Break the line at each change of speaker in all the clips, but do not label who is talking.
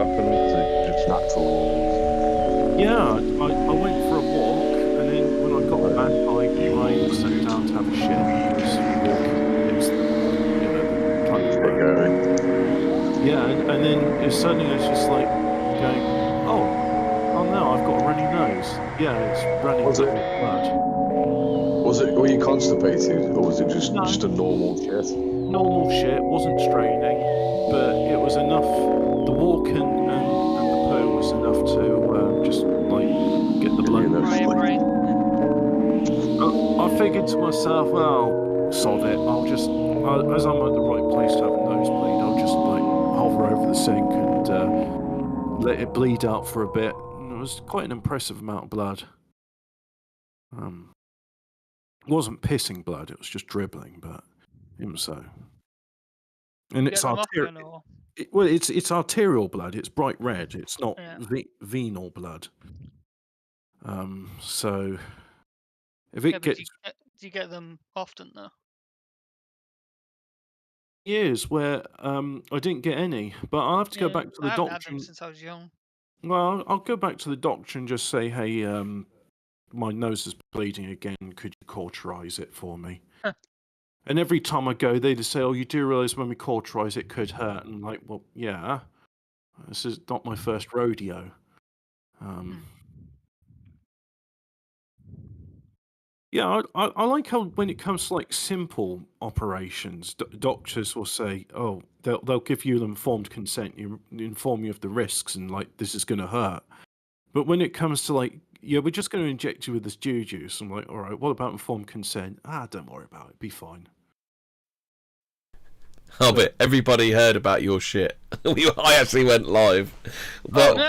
happened? Was it just natural?
Yeah, I went for a walk, and then when I got back, I sat down to have a shit. I was walking next to the punch
Get
bowl.
going.
Yeah, and then suddenly I was just like going, oh no, I've got a runny nose. Yeah, it's running
Was it?
blood.
Were you constipated, or was it just
No.
a normal shit?
Normal shit, wasn't straining, but it was enough. The walk and the poo was enough to just like get the blood.
Right.
I figured to myself, well, sod it. I'll just, as I'm at the right place to have a nosebleed, I'll just like hover over the sink and let it bleed out for a bit. And it was quite an impressive amount of blood. It wasn't pissing blood; it was just dribbling, but even so. And it's arterial. Well, it's arterial blood. It's bright red. It's not venal blood. So if it gets,
do you get them often though?
Years where I didn't get any, but I'll have to go back to the
I haven't
doctor.
had them since I was young.
Well, I'll go back to the doctor and just say, hey, my nose is bleeding again. Could you cauterize it for me? And every time I go, they just say, oh, you do realize when we cauterize it could hurt. And I'm like, well, yeah. This is not my first rodeo. Yeah, I like how when it comes to like simple operations, doctors will say, oh, they'll give you informed consent, inform you of the risks, and like this is going to hurt. But when it comes to like, yeah, we're just going to inject you with this juice, I'm like, all right, what about informed consent? Don't worry about it, be fine.
Oh, but everybody heard about your shit. I actually went live. But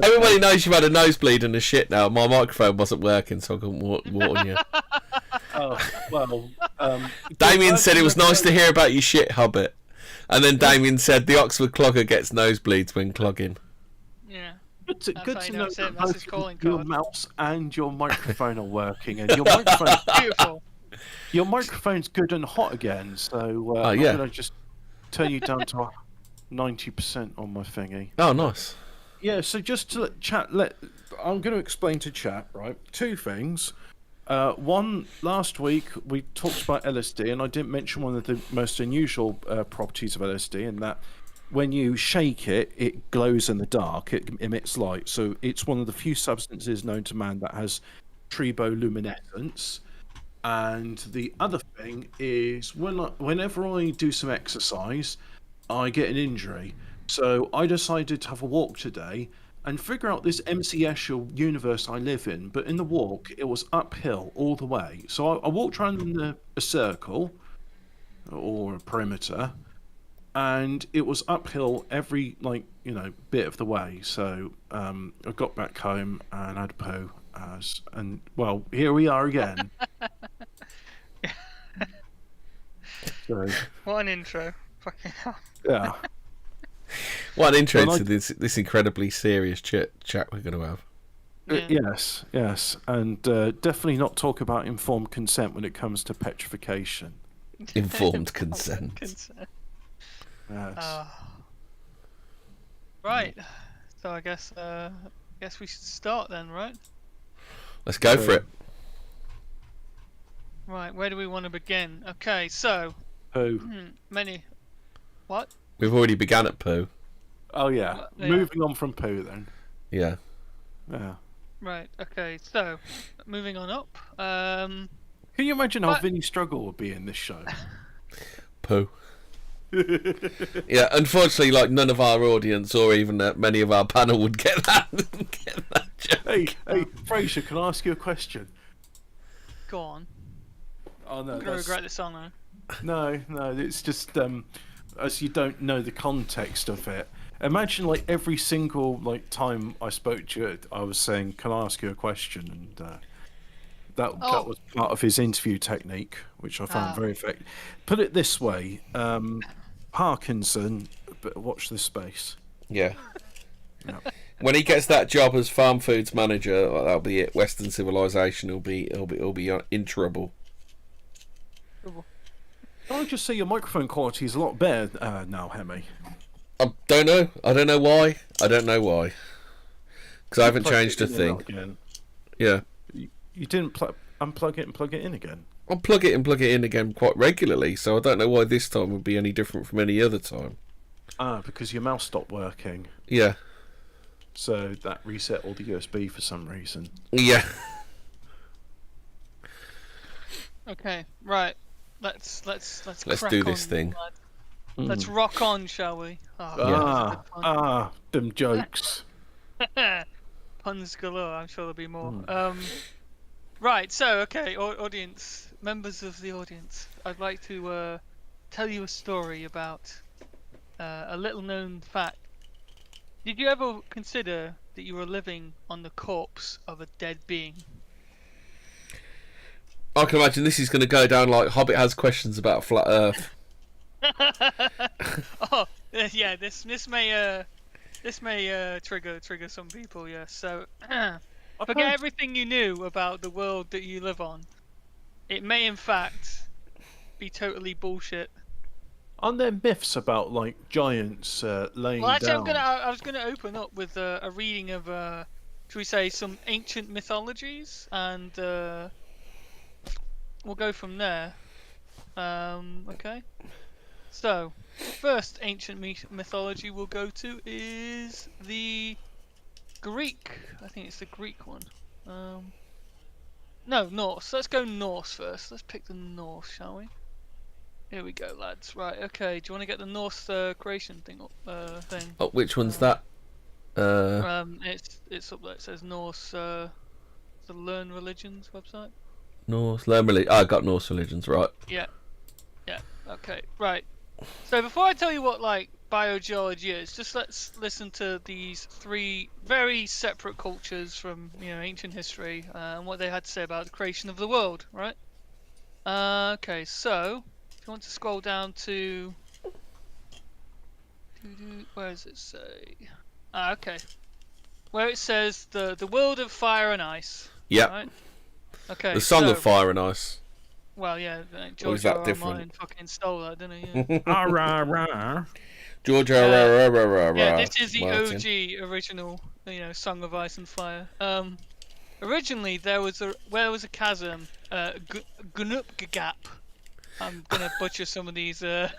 everybody knows you've had a nosebleed and a shit now. My microphone wasn't working, so I couldn't warn you. Damien said it was nice to hear about your shit, Hobbit. And then Damien said the Oxford clogger gets nosebleeds when clogging.
Yeah.
Good to know that
both
your mouse and your microphone are working, and your microphone's
beautiful.
Your microphone's good and hot again, so I'm going to just turn you down to 90% on my thingy.
Oh, nice.
Yeah, so just to I'm going to explain to chat, right? Two things. One, last week we talked about LSD, and I didn't mention one of the most unusual properties of LSD, and that when you shake it, it glows in the dark, it emits light. So it's one of the few substances known to man that has triboluminescence. And the other thing is, whenever I do some exercise, I get an injury. So I decided to have a walk today and figure out this MC-escial universe I live in. But in the walk, it was uphill all the way. So I walked around in a circle, or a perimeter, and it was uphill every, bit of the way. So I got back home and had a poo. And well, here we are again. So,
what an intro! Fucking hell.
Yeah.
What an intro to this incredibly serious chat we're going to have.
Yes, and definitely not talk about informed consent when it comes to petrification.
Informed consent.
Yes.
Right. So I guess we should start then, right?
Let's go for it.
Right, where do we want to begin? Okay, so...
Poo.
What?
We've already begun at poo.
Oh, yeah. Moving on from poo, then.
Yeah.
Yeah.
Right, okay, so, moving on up.
Can you imagine how Vinny Struggle would be in this show?
Poo. Yeah, unfortunately, none of our audience or even many of our panel would get that joke.
Hey, Fraser, can I ask you a question?
Go on.
Oh, no,
I'm going to regret this song now.
No, it's just, as you don't know the context of it. Imagine, every single, time I spoke to you, I was saying, can I ask you a question? And that was part of his interview technique, which I found very effective. Put it this way, Parkinson, but watch this space.
Yeah. When he gets that job as farm foods manager, that'll be it. Western civilization will be in trouble.
Can I just say your microphone quality is a lot better now, Hemi?
I don't know. I don't know why. Because I haven't changed a thing. Yeah.
You didn't unplug it and plug it in again?
I'll plug it and plug it in again quite regularly, so I don't know why this time would be any different from any other time.
Ah, because your mouse stopped working.
Yeah.
So that reset all the USB for some reason.
Yeah.
Okay, right. Let's
do this thing.
Let's rock on, shall we? Oh,
them jokes.
Puns galore. I'm sure there'll be more. Right. So, okay, audience, members of the audience, I'd like to tell you a story about a little-known fact. Did you ever consider that you were living on the corpse of a dead being?
I can imagine this is going to go down like Hobbit has questions about flat Earth.
Oh, yeah. This may trigger some people. Yeah. So forget everything you knew about the world that you live on. It may in fact be totally bullshit.
Aren't there myths about like giants laying
Well, actually,
down?
I was gonna open up with a reading of should we say some ancient mythologies, and we'll go from there. Okay. So, first ancient mythology we'll go to is the Greek. I think it's the Greek one. No, Norse. Let's go Norse first. Let's pick the Norse, shall we? Here we go, lads. Right, okay. Do you want to get the Norse creation thing up?
Oh, which one's that?
It's up there. It says Norse. The Learn Religions website.
Norse Learn Religions. I got Norse Religions, right?
Yeah. Okay. Right. So before I tell you what like biogeology is, just let's listen to these three very separate cultures from ancient history and what they had to say about the creation of the world. Right. Okay. So if you want to scroll down to where does it say? Okay. Where it says the world of fire and ice.
Yeah.
Right? Okay.
The Song of Fire and Ice.
Well, yeah,
Or is
George
that
R. R.
different?
Martin fucking stole that, didn't he? Yeah.
George
Yeah, this is the
Martin.
OG original, Song of Ice and Fire. Originally there was a chasm, Gnupgap. I'm gonna butcher some of these words.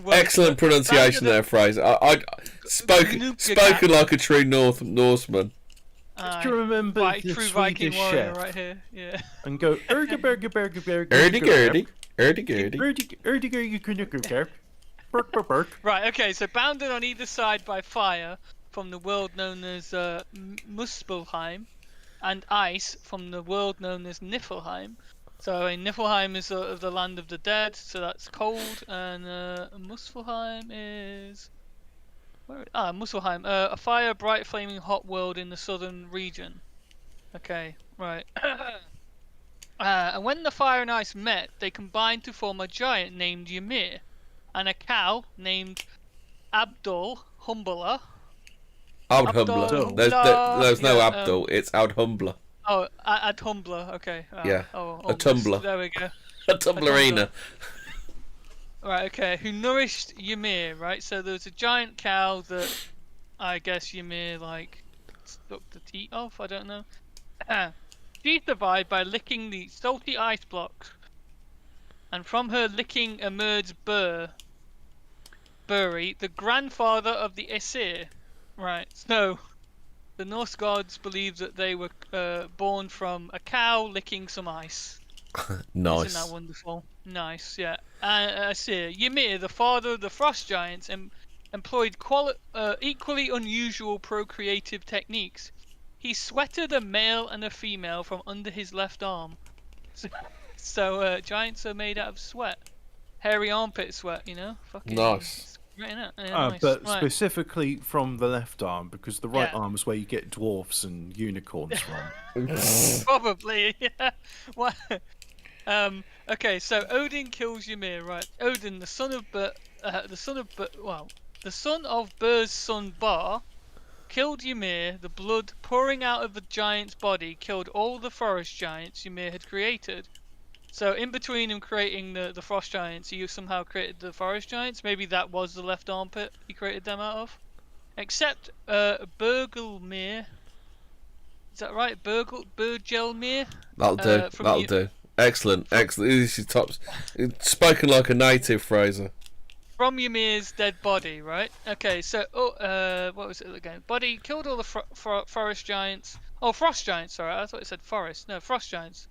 Excellent pronunciation there, Fraser. I spoken like a true Norseman.
Do you remember the
true
Swedish
Viking warrior
chef?
right here? Yeah.
And go erdy
Right, okay, so bounded on either side by fire from the world known as Muspelheim, and ice from the world known as Niflheim. So Niflheim is sort of the land of the dead, so that's cold, and Muspelheim is... Muspelheim, a fire, bright, flaming hot world in the southern region. Okay, right. And when the fire and ice met, they combined to form a giant named Ymir, and a cow named Abdul-Humbla.
Audhumbla. There's no Abdul, it's Audhumbla.
Oh, Adhumbla, okay.
Yeah,
a
tumbler.
There we go.
A tumblerina.
Right, okay, who nourished Ymir, right? So there was a giant cow that I guess Ymir, took the teat off, I don't know. She survived by licking the salty ice blocks. And from her licking emerged Buri, the grandfather of the Aesir. Right, so the Norse gods believed that they were born from a cow licking some ice.
Nice.
Isn't that wonderful? Nice, yeah. Aesir, Ymir, the father of the frost giants, employed equally unusual procreative techniques. He sweated a male and a female from under his left arm. So giants are made out of sweat. Hairy armpit sweat, Fucking
nice.
Right, nice.
But
Right.
Specifically from the left arm, because the right arm is where you get dwarfs and unicorns from.
Probably, yeah. What? Okay, so Odin kills Ymir, right? Odin, the son of Bur's son Bar, killed Ymir. The blood pouring out of the giant's body killed all the forest giants Ymir had created. So in between him creating the frost giants, he somehow created the forest giants. Maybe that was the left armpit he created them out of. Except Bergelmere. Is that right? Bergelmere?
That'll do. That'll do. Excellent. This is top. Spoken like a native, Fraser.
From Ymir's dead body, right? Okay, so what was it again? Body killed all the forest giants. Oh, frost giants. Sorry, I thought it said forest. No, frost giants.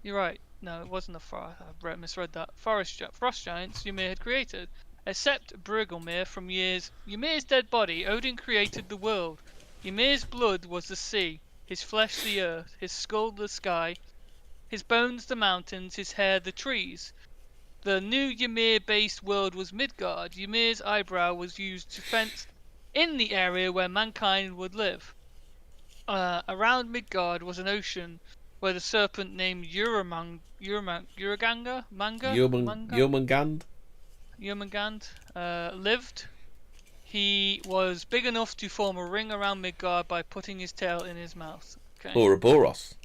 You're right. No, it wasn't a forest. I misread that. Frost giants Ymir had created. Except Bergelmere from Ymir's dead body, Odin created the world. Ymir's blood was the sea, his flesh the earth, his skull the sky, his bones the mountains, his hair the trees. The new Ymir-based world was Midgard. Ymir's eyebrow was used to fence in the area where mankind would live. Around Midgard was an ocean where the serpent named Jurmungand lived. He was big enough to form a ring around Midgard by putting his tail in his mouth. Okay.
Ouroboros.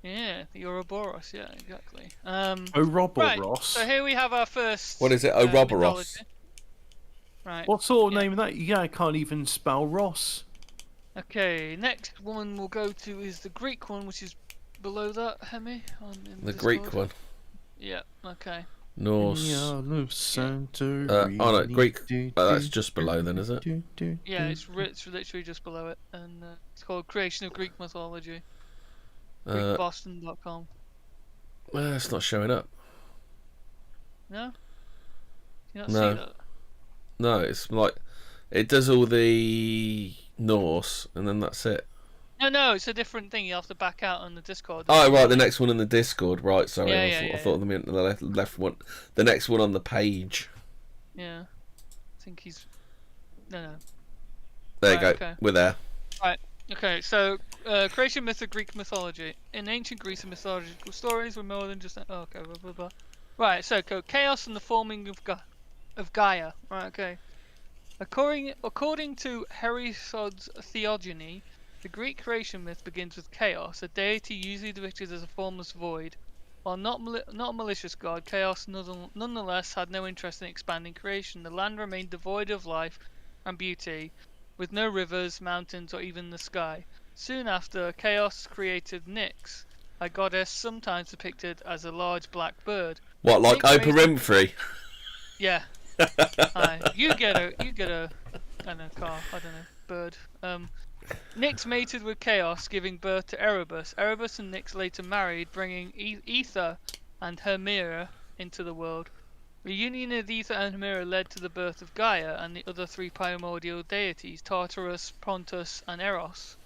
Yeah, the Ouroboros. Yeah, exactly.
Ouroboros.
Right, so here we have our first.
What is it? Ouroboros.
mythology. Right.
What sort of name is that? Yeah, I can't even spell Ross.
Okay, next one we'll go to is the Greek one, which is below that, Hemi.
The Greek one.
Yeah. Okay.
Norse.
Oh
no, Greek. That's just below then, is it?
Yeah, it's literally just below it, and it's called Creation of Greek Mythology. GreekBoston.com.
It's not showing up.
No. You not
No.
see that?
No, it's like it does all the Norse, and then that's it.
No, it's a different thing. You have to back out on the Discord.
Oh, right, the next one in the Discord. Right, sorry.
Yeah,
I thought they meant the left one. The next one on the page.
Yeah. I think he's... No.
There you go.
Okay.
We're there.
Right. Okay, so creation myth of Greek mythology. In ancient Greece, the mythological stories were more than just... Oh, okay, blah, blah, blah. Right, so chaos and the forming of Gaia. Right, okay. According to Herodotus' Theogony, the Greek creation myth begins with chaos, a deity usually depicted as a formless void. While not a malicious god, chaos nonetheless had no interest in expanding creation. The land remained devoid of life and beauty, with no rivers, mountains, or even the sky. Soon after, chaos created Nyx, a goddess sometimes depicted as a large black bird.
What, like
Nyx
Oprah Winfrey?
Yeah. You get a I don't know, car, I don't know, bird. Nyx mated with Chaos, giving birth to Erebus. Erebus and Nyx later married, bringing Aether and Hemera into the world. The union of Aether and Hemera led to the birth of Gaia and the other three primordial deities, Tartarus, Pontus, and Eros.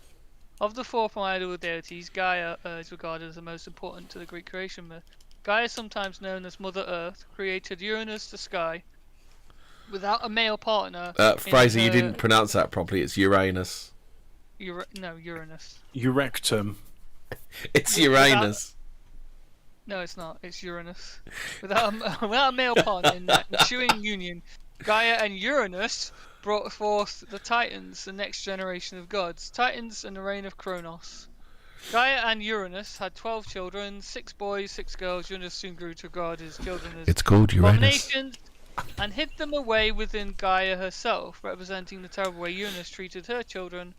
Of the four primordial deities, Gaia is regarded as the most important to the Greek creation myth. Gaia, sometimes known as Mother Earth, created Uranus, the sky, without a male partner.
Fraser, you didn't pronounce that properly. It's Uranus.
Uranus.
Eurectum.
It's Uranus.
No, it's not. It's Uranus. Without a male partner in that ensuing union, Gaia and Uranus brought forth the Titans, the next generation of gods. Titans and the reign of Kronos. Gaia and Uranus had 12 children, 6 boys, 6 girls. Uranus soon grew to regard his children as
It's called Uranus.
abominations and hid them away within Gaia herself, representing the terrible way Uranus treated her children.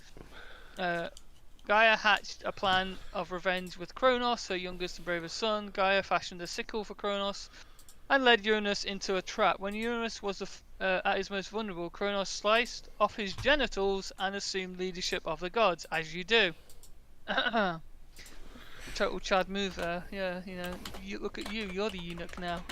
Gaia hatched a plan of revenge with Kronos, her youngest and bravest son. Gaia fashioned a sickle for Kronos and led Uranus into a trap. When Uranus was at his most vulnerable, Kronos sliced off his genitals and assumed leadership of the gods, as you do. Total Chad move there. Yeah, you look at you. You're the eunuch now.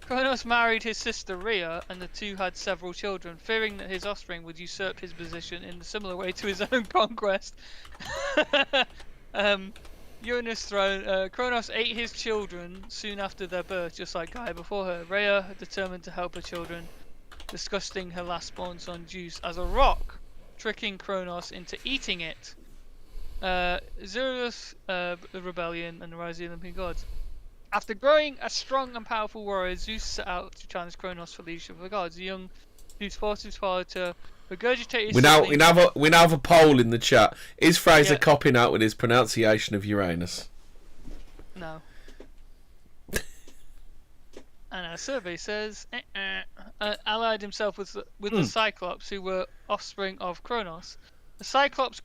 Kronos married his sister Rhea, and the two had several children. Fearing that his offspring would usurp his position in a similar way to his own conquest, Uranus' throne, Kronos ate his children soon after their birth, just like Gaia before her. Rhea, determined to help her children, disgusting her last-born son Zeus as a rock, tricking Kronos into eating it. Zeus, the rebellion, and the rise of the Olympian gods. After growing a strong and powerful warrior, Zeus set out to challenge Kronos for leadership of the gods. The young Zeus forced his father to regurgitate his
we now have a poll in the chat. Is Fraser copying out with his pronunciation of Uranus?
No. And our survey says, allied himself with the Cyclops, who were offspring of Kronos. The Cyclops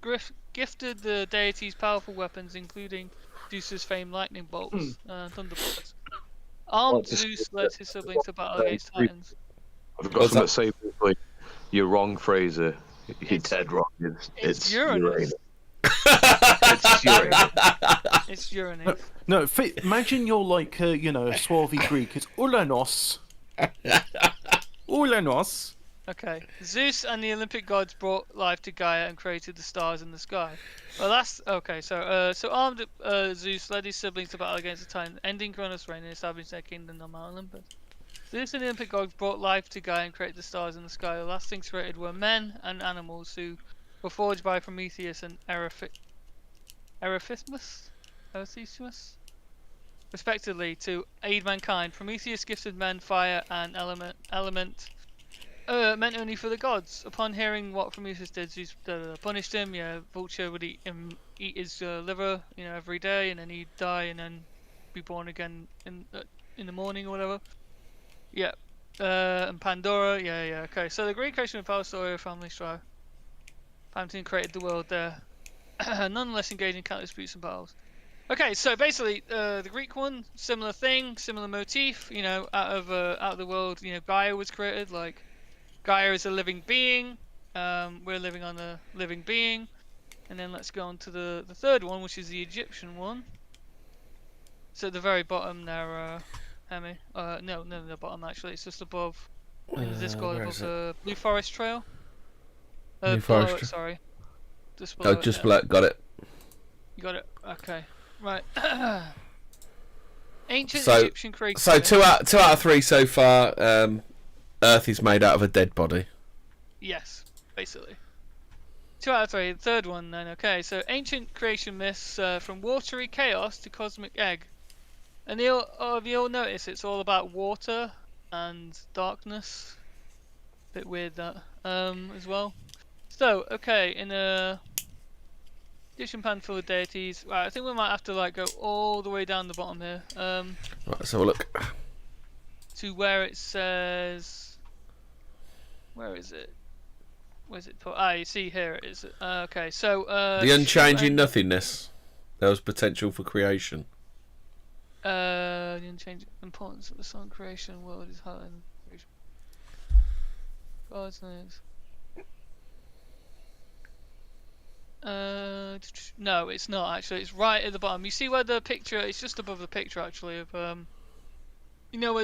gifted the deities powerful weapons, including Zeus's famed lightning bolts, thunderbolts. Armed, Zeus led his siblings to battle against Titans.
I've got something to say briefly. You're wrong, Fraser. You're dead wrong. It's
Uranus.
It's Uranus.
It's Uranus.
No, imagine you're like, a swarthy Greek. It's Ulanos. Ulanos.
Okay. Zeus and the Olympic gods brought life to Gaia and created the stars in the sky. Well, that's okay. So armed, Zeus led his siblings to battle against the Titan, ending Kronos' reign and establishing their kingdom on Mount Olympus. Zeus and the Olympic gods brought life to Gaia and created the stars in the sky. The last things created were men and animals who were forged by Prometheus and Erethismus, respectively, to aid mankind. Prometheus gifted men fire and element meant only for the gods. Upon hearing what Prometheus did, Zeus punished him. Vulture would eat his liver, every day, and then he'd die and then be born again in the morning or whatever. Yeah. And Pandora, okay. So the Greek creation of power story of family strife. Pantheon created the world there, nonetheless engaged in countless disputes and battles. Okay, so basically, the Greek one, similar thing, similar motif. Out of the world, Gaia was created. Like, Gaia is a living being. We're living on a living being. And then let's go on to the third one, which is the Egyptian one. So at the very bottom there, Hemi. No, the bottom actually. It's just above. In the Discord above the Blue Forest Trail.
Blue Forest.
It, sorry. Just below
just below. Got it.
You got it. Okay. Right. Ancient Egyptian creation.
So two out of three so far. Earth is made out of a dead body.
Yes, basically. 2 out of 3. The third one then. Okay, so ancient creation myths, from watery chaos to cosmic egg. And you'll notice it's all about water and darkness. Bit weird that as well. So okay, in a Egyptian pan full of deities. Right, I think we might have to go all the way down the bottom here.
Right, let's have a look.
To where it says, where is it? Where's it put? You see here it is. Okay, so
the unchanging nothingness. There was potential for creation.
The unchanging importance of the sun creation world is highlighted. God's names. No, it's not actually. It's right at the bottom. You see where the picture? It's just above the picture actually of where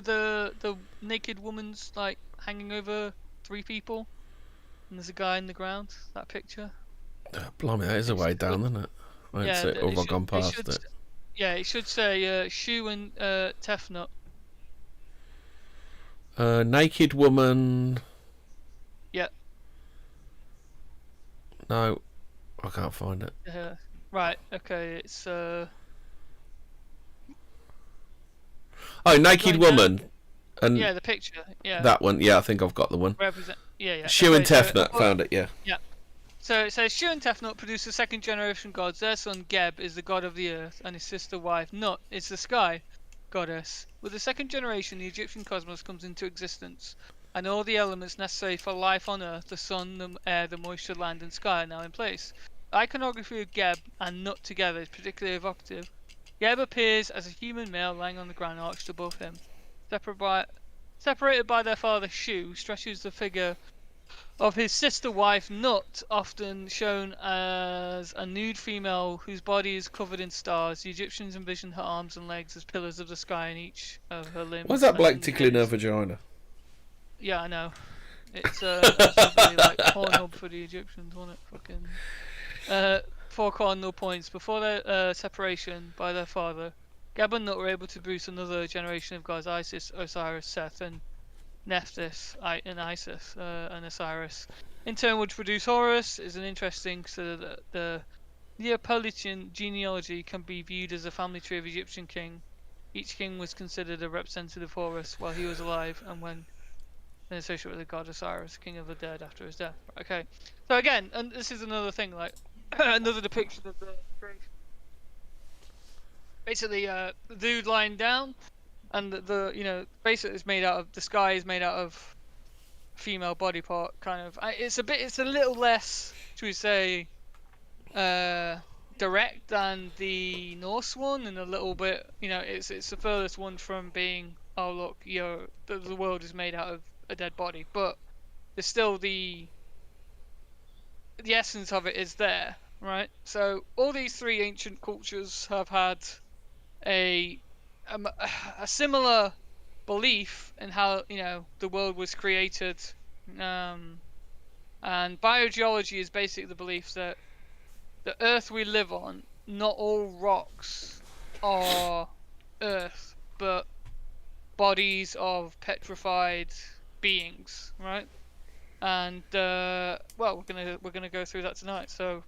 the naked woman's hanging over 3 people, and there's a guy in the ground. That picture.
Blimey, that is a way down, isn't it? I haven't seen it, or have I gone past it?
Yeah, it should say Shu and Tefnut.
Naked woman.
Yeah.
No, I can't find it.
Right. Okay. It's
naked woman. And
yeah, the picture. Yeah.
That one. Yeah, I think I've got the one.
Yeah.
Shu and Tefnut found it. Yeah.
Yeah. So it says Shu and Tefnut produce the second generation gods. Their son Geb is the god of the earth, and his sister wife Nut is the sky goddess. With the second generation, the Egyptian cosmos comes into existence, and all the elements necessary for life on earth, the sun, the air, the moisture, land, and sky, are now in place. The iconography of Geb and Nut together is particularly evocative. Geb appears as a human male lying on the ground arched above him. Separated by their father Shu, stretches the figure of his sister wife Nut, often shown as a nude female whose body is covered in stars. The Egyptians envisioned her arms and legs as pillars of the sky, and each of her limbs.
Why's that black tickling her vagina?
Yeah, I know. It's absolutely like Pornhub for the Egyptians, wasn't it? Fucking 4 cardinal points. Before their separation by their father, Geb and Nut were able to produce another generation of gods: Isis, Osiris, Seth, and Nephthys, and Isis, and Osiris. In turn, would produce Horus. Is an interesting, so that the Neapolitan genealogy can be viewed as a family tree of Egyptian king. Each king was considered a representative of Horus while he was alive, and when associated with the god Osiris, king of the dead, after his death. Okay, so again, and this is another thing, another depiction of the creation. Basically, the dude lying down, and the basically it's made out of, the sky is made out of female body part, kind of. It's a little less, should we say, direct than the Norse one, and a little bit, it's the furthest one from being, oh look, the world is made out of a dead body, but there's still the essence of it is there, right? So all these three ancient cultures have had a similar belief in how the world was created, and biogeology is basically the belief that the earth we live on, not all rocks are earth, but bodies of petrified beings, right? And well, we're gonna go through that tonight. So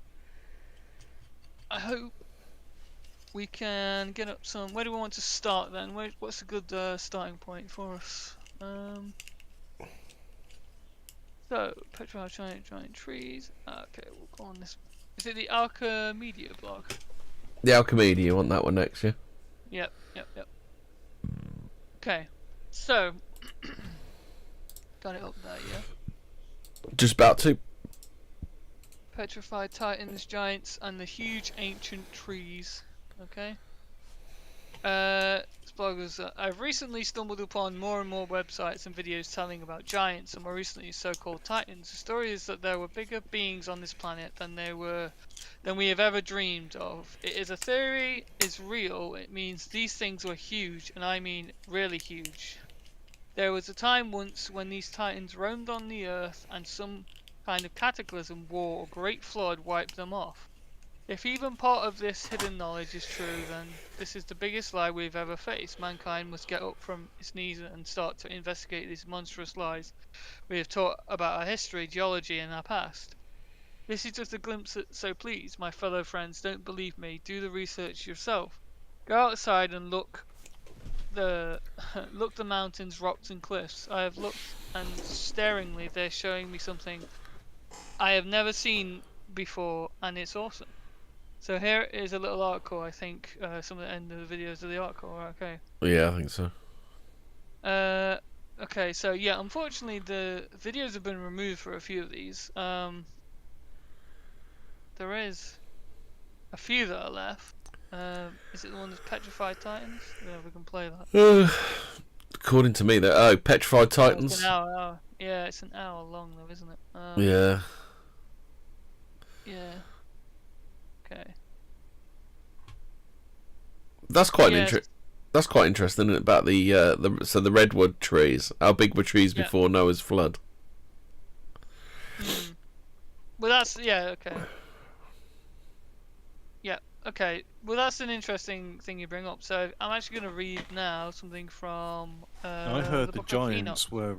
I hope we can get up some. Where do we want to start then? What's a good starting point for us? So petrified giant trees. Okay, we'll go on this. Is it the Archimedia blog?
The Archimedia, you want that one next, yeah?
Yep. Okay, so got it up there, yeah.
Just about to.
Petrified titans, giants, and the huge ancient trees. Okay. This blog was. I've recently stumbled upon more and more websites and videos telling about giants, and more recently so-called titans. The story is that there were bigger beings on this planet than we have ever dreamed of. It is a theory, is real. It means these things were huge, and I mean really huge. There was a time once when these titans roamed on the earth, and some kind of cataclysm, war, or great flood wiped them off. If even part of this hidden knowledge is true, then this is the biggest lie we've ever faced. Mankind must get up from its knees and start to investigate these monstrous lies we have taught about our history, geology, and our past. This is just a glimpse, so please, my fellow friends, don't believe me. Do the research yourself. Go outside and look the mountains, rocks, and cliffs. I have looked, and staringly, they're showing me something I have never seen before, and it's awesome. So here is a little article, I think, some of the end of the videos of the article, okay?
Yeah, I think so.
Okay, so yeah, unfortunately the videos have been removed for a few of these. There is a few that are left. Is it the one that's Petrified Titans? Yeah, we can play that.
According to me, Petrified Titans.
It's an hour. Yeah, it's an hour long though, isn't it?
Yeah.
Yeah. Okay.
That's quite That's quite interesting, isn't it? About the redwood trees. How big were trees before Noah's flood?
Well, that's okay. Yeah. Okay. Well, that's an interesting thing you bring up. So I'm actually going to read now something from.
I heard the giants were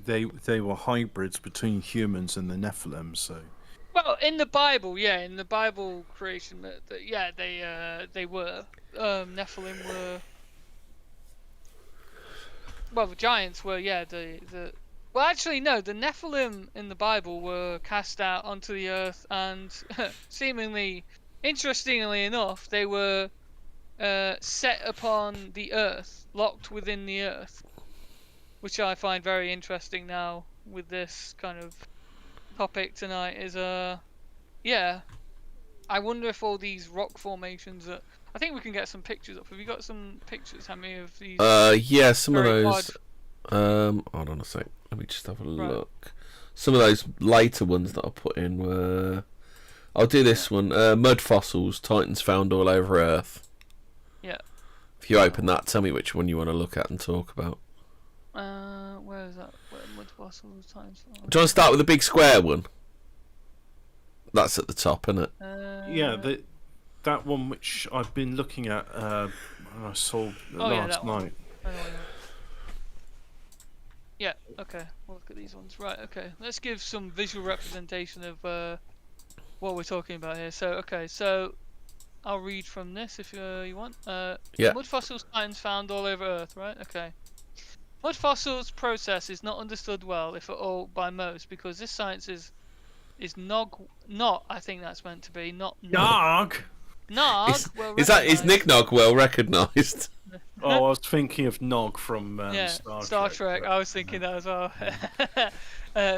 they were hybrids between humans and the Nephilim. So.
Well, in the Bible, in the Bible creation, they were. Nephilim were. Well, the giants were, Well, actually, no. The Nephilim in the Bible were cast out onto the earth, and seemingly, interestingly enough, they were set upon the earth, locked within the earth, which I find very interesting now with this kind of topic tonight. Is I wonder if all these rock formations that I think we can get some pictures up. Have you got some pictures? How many of these?
Yeah, some of those. Hold on a sec. Let me just have a look. Some of those later ones that I put in were. I'll do this one. Mud fossils, titans found all over Earth.
Yeah.
If you open that, tell me which one you want to look at and talk about.
Where is that? Where mud fossils, titans?
Do you want to start with the big square one? That's at the top, isn't it?
Yeah, that one which I've been looking at, I saw last night.
Yeah, okay. We'll look at these ones. Right, okay. Let's give some visual representation of what we're talking about here. So I'll read from this if you want. Mud fossils, titans found all over Earth, right? Okay. Mud fossils process is not understood well, if at all, by most, because this science is not. I think that's meant to be not
Nog.
Nog.
Is Nick Nog well recognised?
Oh, I was thinking of Nog from
Star Trek. I was thinking that as well.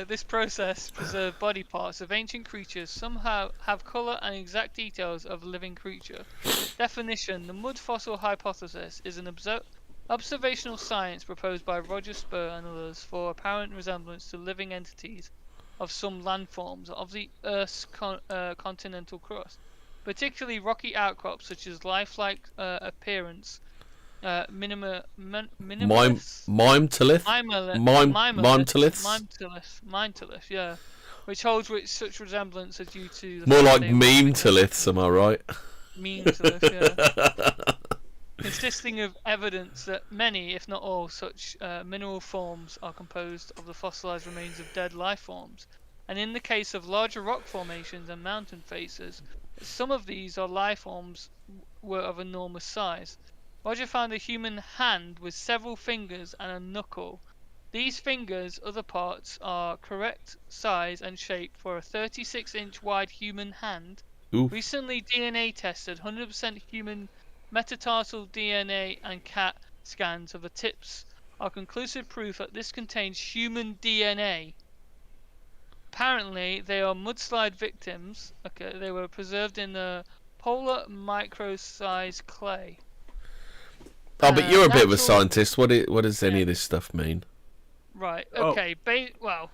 This process preserved body parts of ancient creatures. Somehow have colour and exact details of a living creature. Definition: the mud fossil hypothesis is an observational science proposed by Roger Spur and others for apparent resemblance to living entities of some landforms of the Earth's continental crust, particularly rocky outcrops such as lifelike appearance. Minimalist. Mimetolith, yeah. Which holds with such resemblance are due to the
more like meme-toliths, am I right?
Meme-tolith, yeah. Consisting of evidence that many, if not all, such mineral forms are composed of the fossilized remains of dead life forms. And in the case of larger rock formations and mountain faces, some of these or life forms were of enormous size. Roger found a human hand with several fingers and a knuckle. These fingers' other parts are correct size and shape for a 36-inch wide human hand.
Oof.
Recently DNA tested 100% human metatarsal DNA and CAT scans of the tips are conclusive proof that this contains human DNA. Apparently, they are mudslide victims. Okay, they were preserved in the polar micro-sized clay.
Oh, but you're a bit of a scientist. What does any of this stuff mean?
Right. Okay. Well,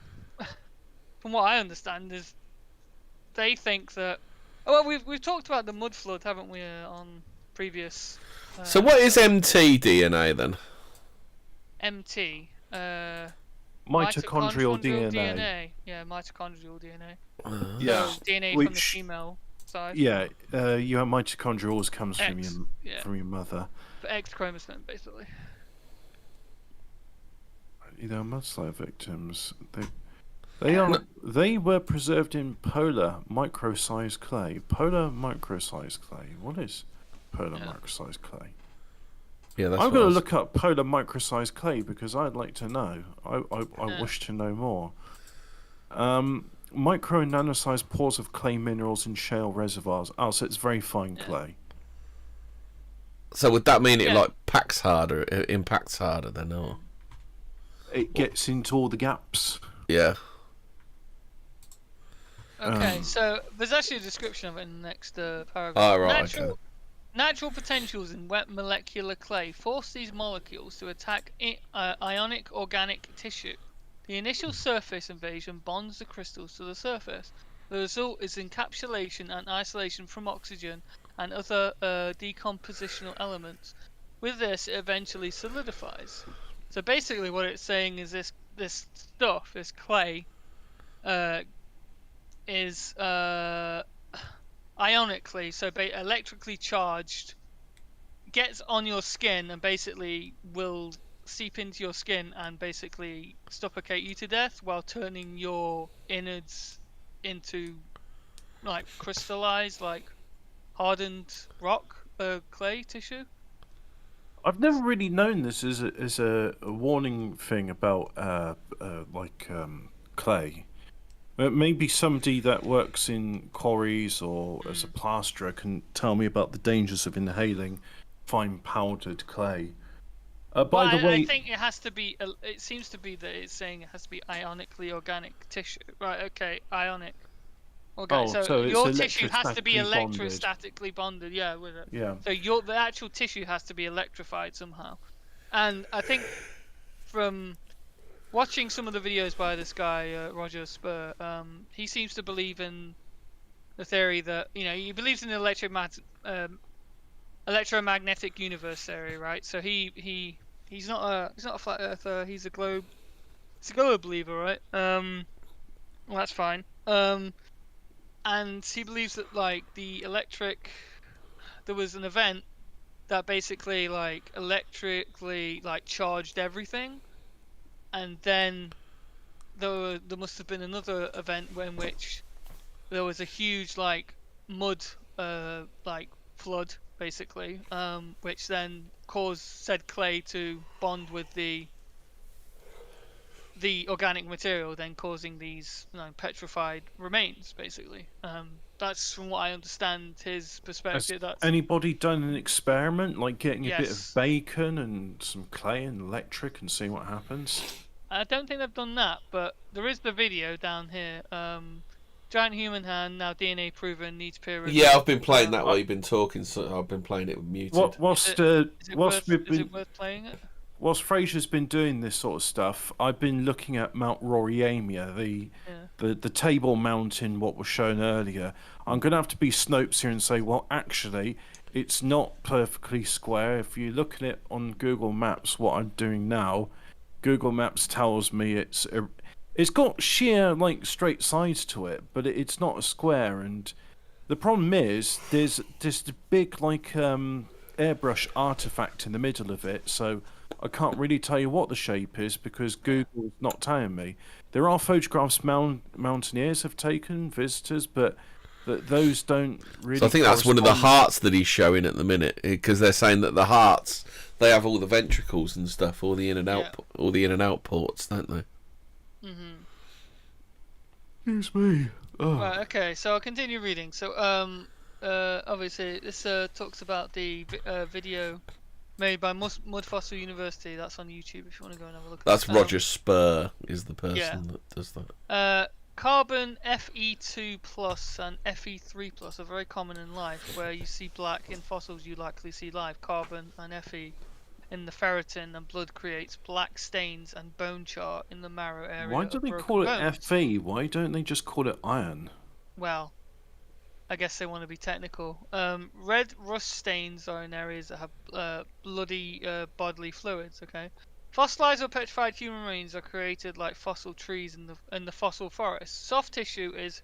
from what I understand, is they think that. Well, we've talked about the mud flood, haven't we, on previous.
So what is mtDNA then?
MT.
Mitochondrial DNA.
Yeah, mitochondrial DNA.
Yeah.
So DNA from the female side.
Yeah, your mitochondria always comes from your mother.
For X chromosome, basically.
You know, mudslide victims. They were preserved in polar micro-sized clay. Polar micro-sized clay. What is polar micro-sized clay?
Yeah, that's
I'm going to look up polar micro-sized clay because I'd like to know. I wish to know more. Micro and nano-sized pores of clay minerals in shale reservoirs. Oh, so it's very fine clay.
So would that mean it impacts harder then, or?
It gets into all the gaps.
Yeah.
Okay, so there's actually a description of it in the next paragraph.
Oh, right.
Natural potentials in wet molecular clay force these molecules to attack ionic organic tissue. The initial surface invasion bonds the crystals to the surface. The result is encapsulation and isolation from oxygen and other decompositional elements. With this, it eventually solidifies. So basically what it's saying is this stuff, this clay, is ionically, so electrically charged, gets on your skin and basically will seep into your skin and basically suffocate you to death while turning your innards into like crystallized, like hardened rock clay tissue.
I've never really known this as a warning thing about clay. Maybe somebody that works in quarries or as a plasterer can tell me about the dangers of inhaling fine powdered clay. By the way,
I think it has to be. It seems to be that it's saying it has to be ionically organic tissue. Right? Okay, ionic. Organic. So your tissue has to be electrostatically bonded. Yeah, with it.
Yeah.
So the actual tissue has to be electrified somehow, and I think from watching some of the videos by this guy Roger Spur, he seems to believe in the theory that he believes in the electromagnetic universe theory, right? So he's not a flat earther. He's a globe believer, right? Well, that's fine. And he believes that there was an event that basically electrically charged everything. And then there must have been another event in which there was a huge mud flood basically, which then caused said clay to bond with the organic material, then causing these petrified remains basically. That's from what I understand his perspective.
Has
That's
anybody done an experiment, like getting a bit of
Yes.
bacon and some clay and electric and seeing what happens?
I don't think they've done that, but there is the video down here. Giant human hand now DNA proven needs peer review.
Yeah, I've been playing that while you've been talking, so I've been playing it muted.
Whilst
Is it
whilst
worth playing it?
whilst Fraser's been doing this sort of stuff, I've been looking at Mount Roriamia, the table mountain, what was shown earlier. I'm going to have to be Snopes here and say, well, actually, it's not perfectly square. If you look at it on Google Maps, what I'm doing now, Google Maps tells me it's got sheer, like, straight sides to it, but it's not a square. And the problem is, there's this big, like, airbrush artifact in the middle of it, so I can't really tell you what the shape is because Google's not telling me. There are photographs mountaineers have taken, visitors, but those don't really.
So I think that's one of the hearts that he's showing at the minute, because they're saying that the hearts, they have all the ventricles and stuff, all the in and out ports, don't they?
Excuse me. Oh.
Right. Okay. So I'll continue reading. So obviously this talks about the video made by Mud Fossil University. That's on YouTube if you want to go and have a look.
That's Roger Spur is the person that does that.
Carbon Fe2 plus and Fe3 are very common in life. Where you see black in fossils, you likely see live. Carbon and Fe in the ferritin and blood creates black stains and bone char in the marrow area.
Why do they call it Fe? Why don't they just call it iron?
Well, I guess they want to be technical. Red rust stains are in areas that have bloody bodily fluids. Okay. Fossilized or petrified human remains are created like fossil trees in the fossil forest. Soft tissue is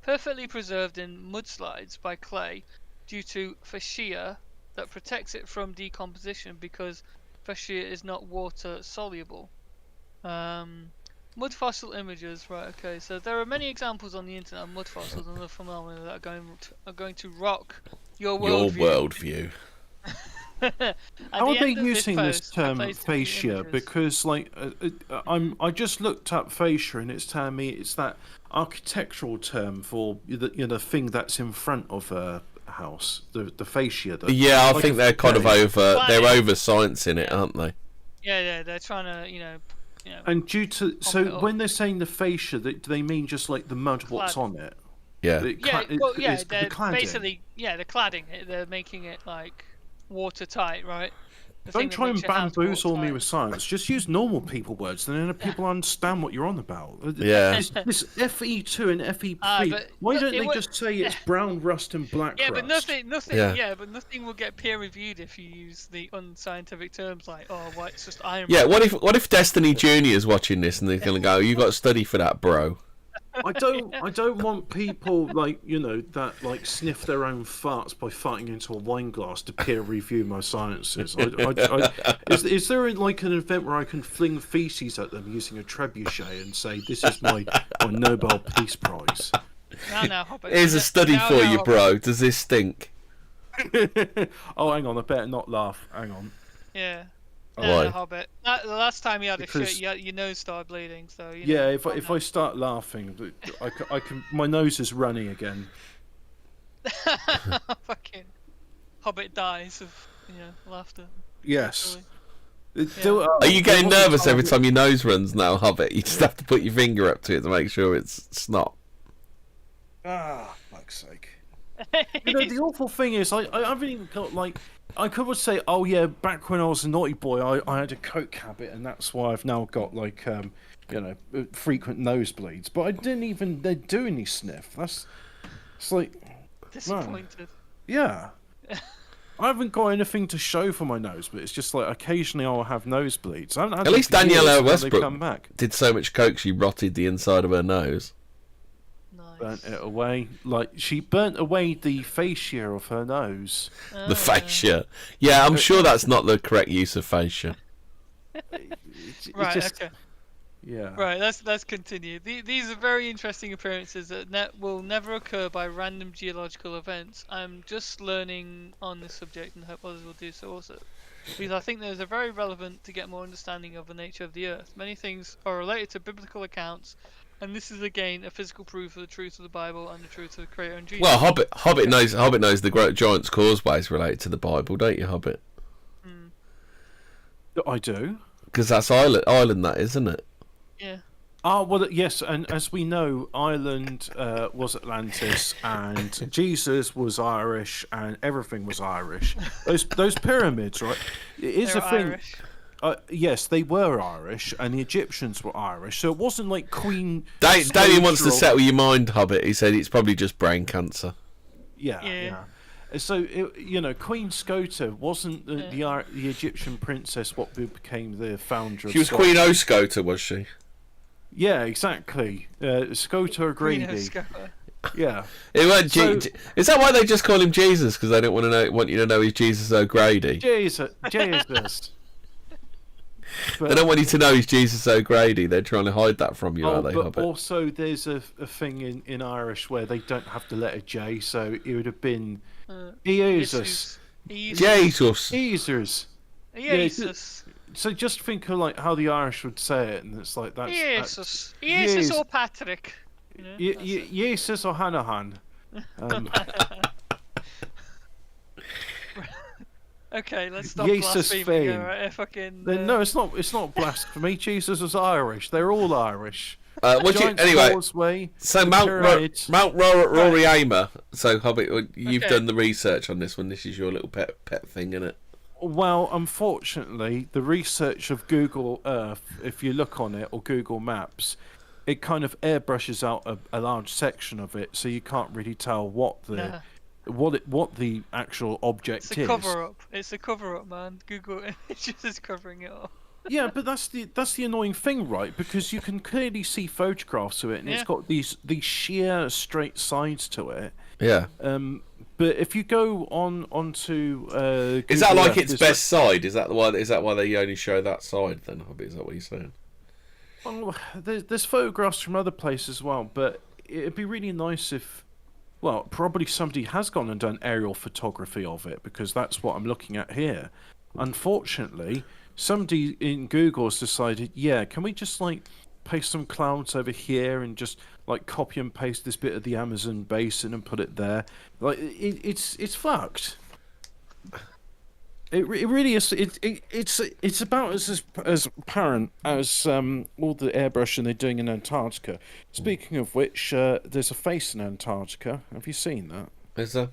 perfectly preserved in mudslides by clay due to fascia that protects it from decomposition because fascia is not water soluble. Mud fossil images, right? Okay, so there are many examples on the internet of mud fossils and other phenomena that are going to rock your worldview.
How are they using this term fascia? Because like I just looked up fascia and it's telling me it's that architectural term for the thing that's in front of a house, the fascia.
Yeah, I think they're kind of over sciencing it, aren't they?
Yeah, they're trying to
And due to when they're saying the fascia, do they mean just like the mud, what's on it?
Yeah.
They're basically they're cladding it. They're making it like watertight, right?
Don't try and bamboozle me with science. Just use normal people words, then people understand what you're on about.
Yeah.
This FE2 and FE3. Why don't they just say it's brown rust and black rust?
But nothing will get peer reviewed if you use the unscientific terms like, it's just iron.
Yeah. What if Destiny Junior's watching this and they're gonna go, "You got to study for that, bro."
I don't want people that sniff their own farts by farting into a wine glass to peer review my sciences. Is there like an event where I can fling feces at them using a trebuchet and say this is my Nobel Peace Prize?
Here's a study for you, bro. Does this stink?
Oh, hang on. I better not laugh. Hang on.
Yeah.
Why?
Hobbit. The last time you had a shit, your nose started bleeding. So
if I start laughing, I can. My nose is runny again.
Fucking Hobbit dies of laughter.
Yes.
Are you getting nervous every time your nose runs now, Hobbit? You just have to put your finger up to it to make sure it's snot.
Ah, fuck's sake. The awful thing is, I haven't even got I could say, oh yeah, back when I was a naughty boy, I had a coke habit, and that's why I've now got frequent nosebleeds. But I didn't even do any sniff. It's like
disappointed.
Man. Yeah, I haven't got anything to show for my nose, but it's just like occasionally I'll have nosebleeds.
At least Daniela Westbrook did so much coke she rotted the inside of her nose.
Burnt it away. She burnt away the fascia of her nose.
The fascia. Yeah, I'm sure that's not the correct use of fascia.
Okay.
Yeah.
Right, let's continue. These are very interesting appearances that will never occur by random geological events. I'm just learning on this subject and hope others will do so also. Because I think those are very relevant to get more understanding of the nature of the Earth. Many things are related to biblical accounts And this is again a physical proof of the truth of the Bible and the truth of the Creator and Jesus.
Well, Hobbit knows the Great Giant's Causeway is related to the Bible, don't you, Hobbit?
I do.
Because that's Ireland, that isn't it?
Yeah.
Ah, well, yes, and as we know, Ireland was Atlantis, and Jesus was Irish, and everything was Irish. Those pyramids, right? It is
They're
a thing.
Irish.
Yes, they were Irish, and the Egyptians were Irish, so it wasn't like Queen.
Damien wants to settle your mind, Hobbit. He said it's probably just brain cancer.
Yeah. So Queen Scota wasn't the Egyptian princess what became the founder.
She was Queen Oscota, was she?
Yeah, exactly. Scota O'Grady. Yeah.
Is that why they just call him Jesus? Because they don't want you to know he's Jesus O'Grady.
Jesus. But,
they don't want you to know he's Jesus O'Grady. They're trying to hide that from you, are they,
but
Hobbit?
also, there's a thing in Irish where they don't have the letter J, so it would have been Jesus.
Jesus.
So just think of like how the Irish would say it, and it's like that's
Jesus or Patrick.
Jesus or Hanahan.
Okay, let's stop
Jesus
blaspheming.
Right? No, it's not blasphemy. Jesus was Irish. They're all Irish.
Anyway, so Mount Rory-Aimer. So Hobbit, you've done the research on this one. This is your little pet thing, isn't it?
Well, unfortunately, the research of Google Earth, if you look on it, or Google Maps, it kind of airbrushes out a large section of it, so you can't really tell what the actual object is.
It's a cover-up. It's a cover-up, man. Google Images is covering it up.
Yeah, but that's the annoying thing, right? Because you can clearly see photographs of it, and it's got these sheer straight sides to it.
Yeah.
But if you go onto
is that like its best side? Is that why they only show that side? Then, Hobbit, is that what you're saying?
Well, there's photographs from other places as well, but it'd be really nice if. Well, probably somebody has gone and done aerial photography of it, because that's what I'm looking at here. Unfortunately, somebody in Google has decided, can we just like paste some clouds over here and just like copy and paste this bit of the Amazon basin and put it there? Like it's fucked. It really is. It's about as apparent as all the airbrushing they're doing in Antarctica. Speaking of which, there's a face in Antarctica. Have you seen that?
Is there?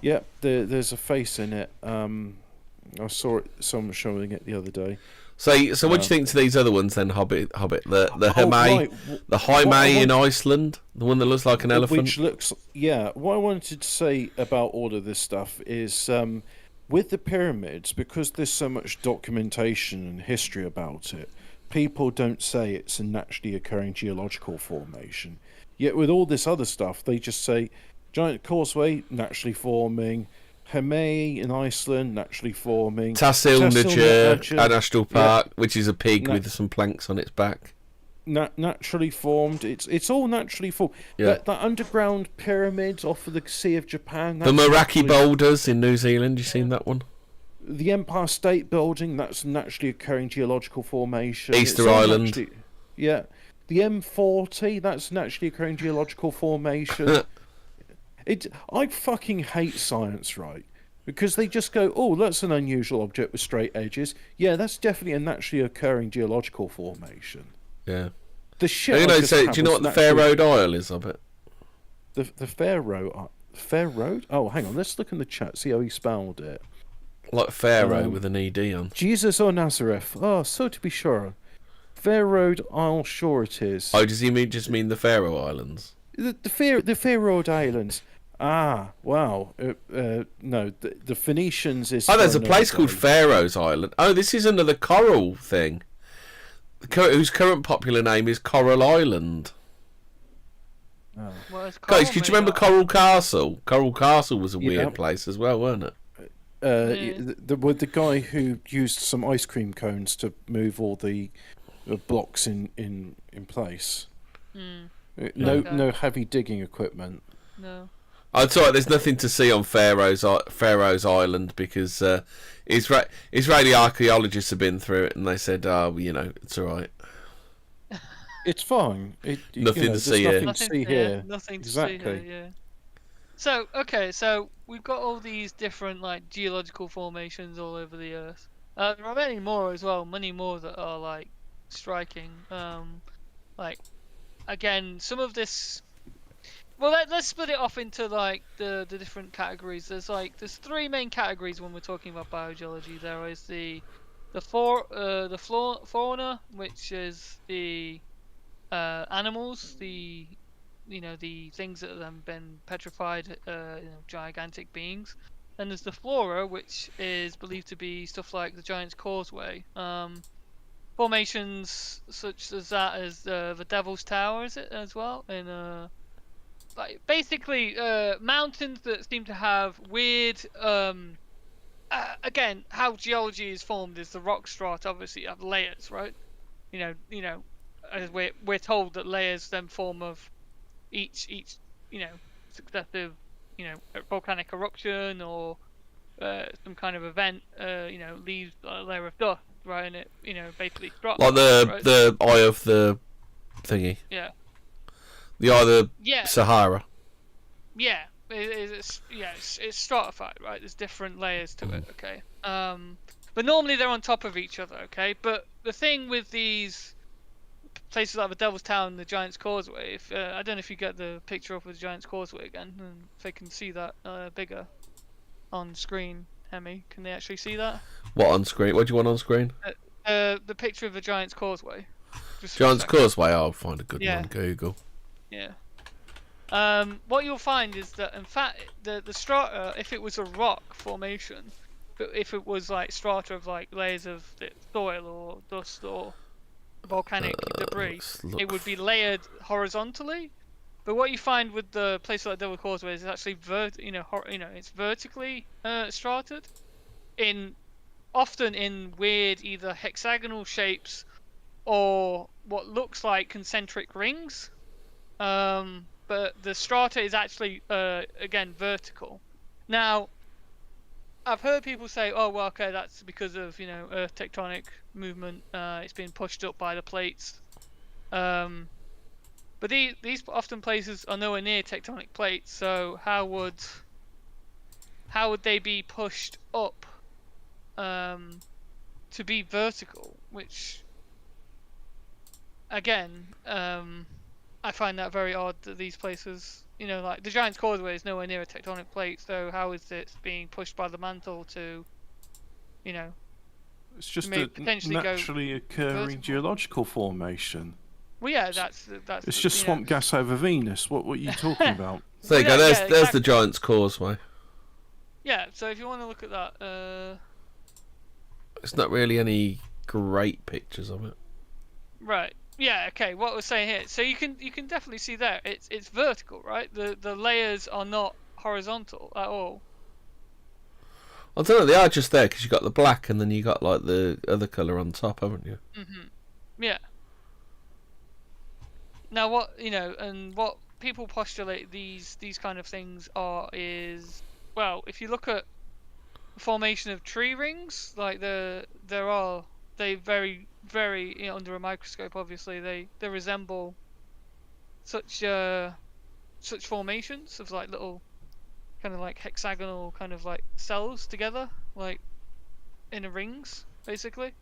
Yep, there's a face in it. I saw it. Someone showing it the other day.
So what do you think to these other ones then, Hobbit? The Hime in Iceland, the one that looks like an elephant.
Which looks, What I wanted to say about all of this stuff is, with the pyramids, because there's so much documentation and history about it, people don't say it's a naturally occurring geological formation. Yet with all this other stuff, they just say giant causeway naturally forming. Hemei in Iceland, naturally forming.
Tassilnature, National Park, which is a pig with some planks on its back.
Naturally formed. It's all naturally formed.
Yeah.
That underground pyramids off of the Sea of Japan.
The Meraki boulders in New Zealand. You seen that one?
The Empire State Building. That's a naturally occurring geological formation.
Easter Island.
The M40. That's naturally occurring geological formation. I fucking hate science, right? Because they just go, oh, that's an unusual object with straight edges. Yeah, that's definitely a naturally occurring geological formation.
Yeah.
The shit.
Do you know what the Fair Road Isle is of it?
The Fair Road? Oh, hang on. Let's look in the chat. See how he spelled it.
Like Pharaoh with an ED on.
Jesus or Nazareth? Oh, so to be sure. Fair Road Isle, sure it is.
Oh, does he just mean the Faroe Islands?
The Fair Road Islands. Ah, wow. No, the Phoenicians is...
Oh, there's a place called Pharaoh's Island. Oh, this is another coral thing. Whose current popular name is Coral Island.
Oh.
Guys, could you remember Coral Castle? Coral Castle was a weird place as well, weren't it?
With the guy who used some ice cream cones to move all the blocks in place. No heavy digging equipment.
No.
It's alright, there's nothing to see on Pharaoh's Island because Israeli archaeologists have been through it and they said, it's alright.
It's fine.
Nothing to see here.
Nothing to see here.
Nothing to
Exactly.
see here. Yeah. So okay, so we've got all these different like geological formations all over the Earth. There are many more as well. Many more that are like striking. Like again, some of this. Well, let's split it off into like the different categories. There's three main categories when we're talking about biogeology. There is the fauna, which is the animals, the things that have been petrified, gigantic beings. Then there's the flora, which is believed to be stuff like the Giant's Causeway, formations such as that as the Devil's Tower, is it as well? And like basically mountains that seem to have weird. Again, how geology is formed is the rock strata obviously have layers, right? As we're told that layers then form of each successive volcanic eruption or some kind of event leaves a layer of dust, right? And it basically strata,
like
right?
the eye of the thingy.
Yeah.
The eye of the
Yeah.
Sahara.
Yeah. It's stratified, right? There's different layers to it, okay? But normally they're on top of each other, okay? But the thing with these places like the Devil's Tower and the Giant's Causeway, I don't know if you get the picture up with the Giant's Causeway again, and if they can see that bigger on screen, Hemi, can they actually see that?
What on screen? What do you want on screen?
The picture of the Giant's Causeway.
Giant's Causeway. I'll find a good one
Yeah.
on Google.
Yeah. What you'll find is that, in fact, the strata, if it was a rock formation, but if it was like strata of like layers of soil or dust or volcanic debris, it would be layered horizontally. But what you find with the place like Devil's Causeway is it's actually it's vertically strated, often in weird either hexagonal shapes or what looks like concentric rings. But the strata is actually again vertical. Now, I've heard people say, "Oh, well, okay, that's because of Earth tectonic movement. It's being pushed up by the plates." But these often places are nowhere near tectonic plates. So how would they be pushed up to be vertical? Which again, I find that very odd that these places, like the Giant's Causeway is nowhere near a tectonic plate, so how is it being pushed by the mantle to,
It's just
may
a
potentially go
naturally occurring
vertical?
geological formation.
Well, yeah, that's.
It's just swamp gas over Venus. What are you talking about?
So there you go.
Well, yeah,
There's
exactly.
the Giant's Causeway.
Yeah, so if you want to look at that,
It's not really any great pictures of it.
right. Yeah, okay, what we're saying here. So you can definitely see there. It's vertical, right? The layers are not horizontal at all.
I don't know. They are just there because you got the black and then you got like the other colour on top, haven't you?
Yeah. Now and what people postulate these kind of things is, well, if you look at the formation of tree rings, like they very under a microscope, obviously they resemble such formations of like little kind of like hexagonal kind of like cells together, like in a rings, basically.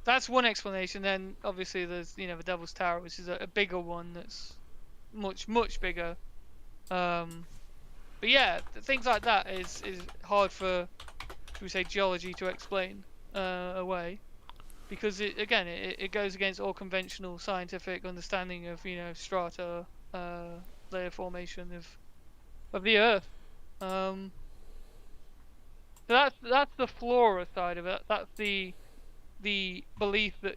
That's one explanation. Then obviously there's the Devil's Tower, which is a bigger one that's much bigger. But yeah, things like that is hard for, should we say, geology to explain away, because it goes against all conventional scientific understanding of strata, layer formation of the Earth. So that's the flora side of it. That's the belief that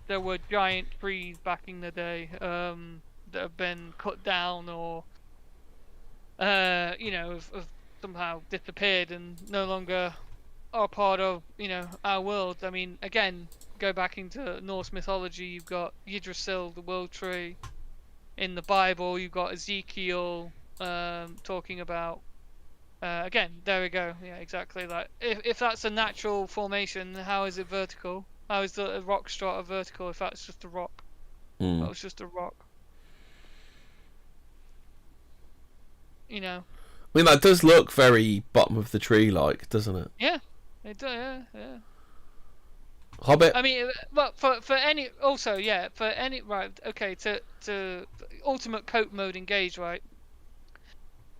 there were giant trees back in the day that have been cut down or have somehow disappeared and no longer are part of our world. I mean, again, go back into Norse mythology. You've got Yggdrasil, the world tree. In the Bible, you've got Ezekiel talking about. Again, there we go. Yeah, exactly. Like, if that's a natural formation, how is it vertical? How is the rock strata vertical if that's just a rock? That was just a rock. You know.
I mean, that does look very bottom of the tree like, doesn't it?
Yeah, it does. Yeah.
Hobbit.
I mean, but for any also for any right okay to ultimate cope mode engage right.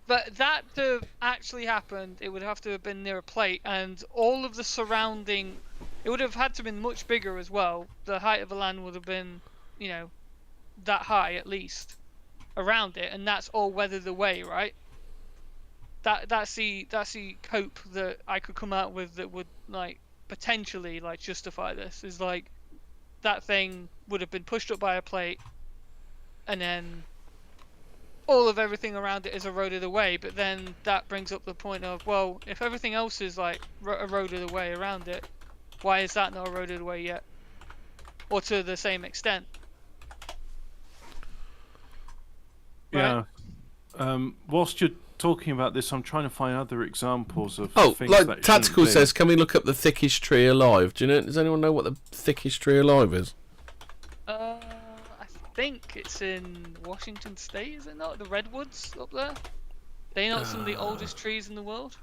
But that to have actually happened, it would have to have been near a plate, and all of the surrounding, it would have had to have been much bigger as well. The height of the land would have been, that high at least around it, and that's all weathered away, right? That's the cope that I could come out with that would potentially justify this. Is that thing would have been pushed up by a plate, and then all of everything around it is eroded away. But then that brings up the point of, well, if everything else is eroded away around it, why is that not eroded away yet, or to the same extent?
Yeah. Whilst you're talking about this, I'm trying to find other examples of things that
Tactical
shouldn't
says, can we look up the thickest tree alive? Does anyone know what the thickest tree alive is?
I think it's in Washington State, is it not? The redwoods up there? They're not some of the oldest trees in the world?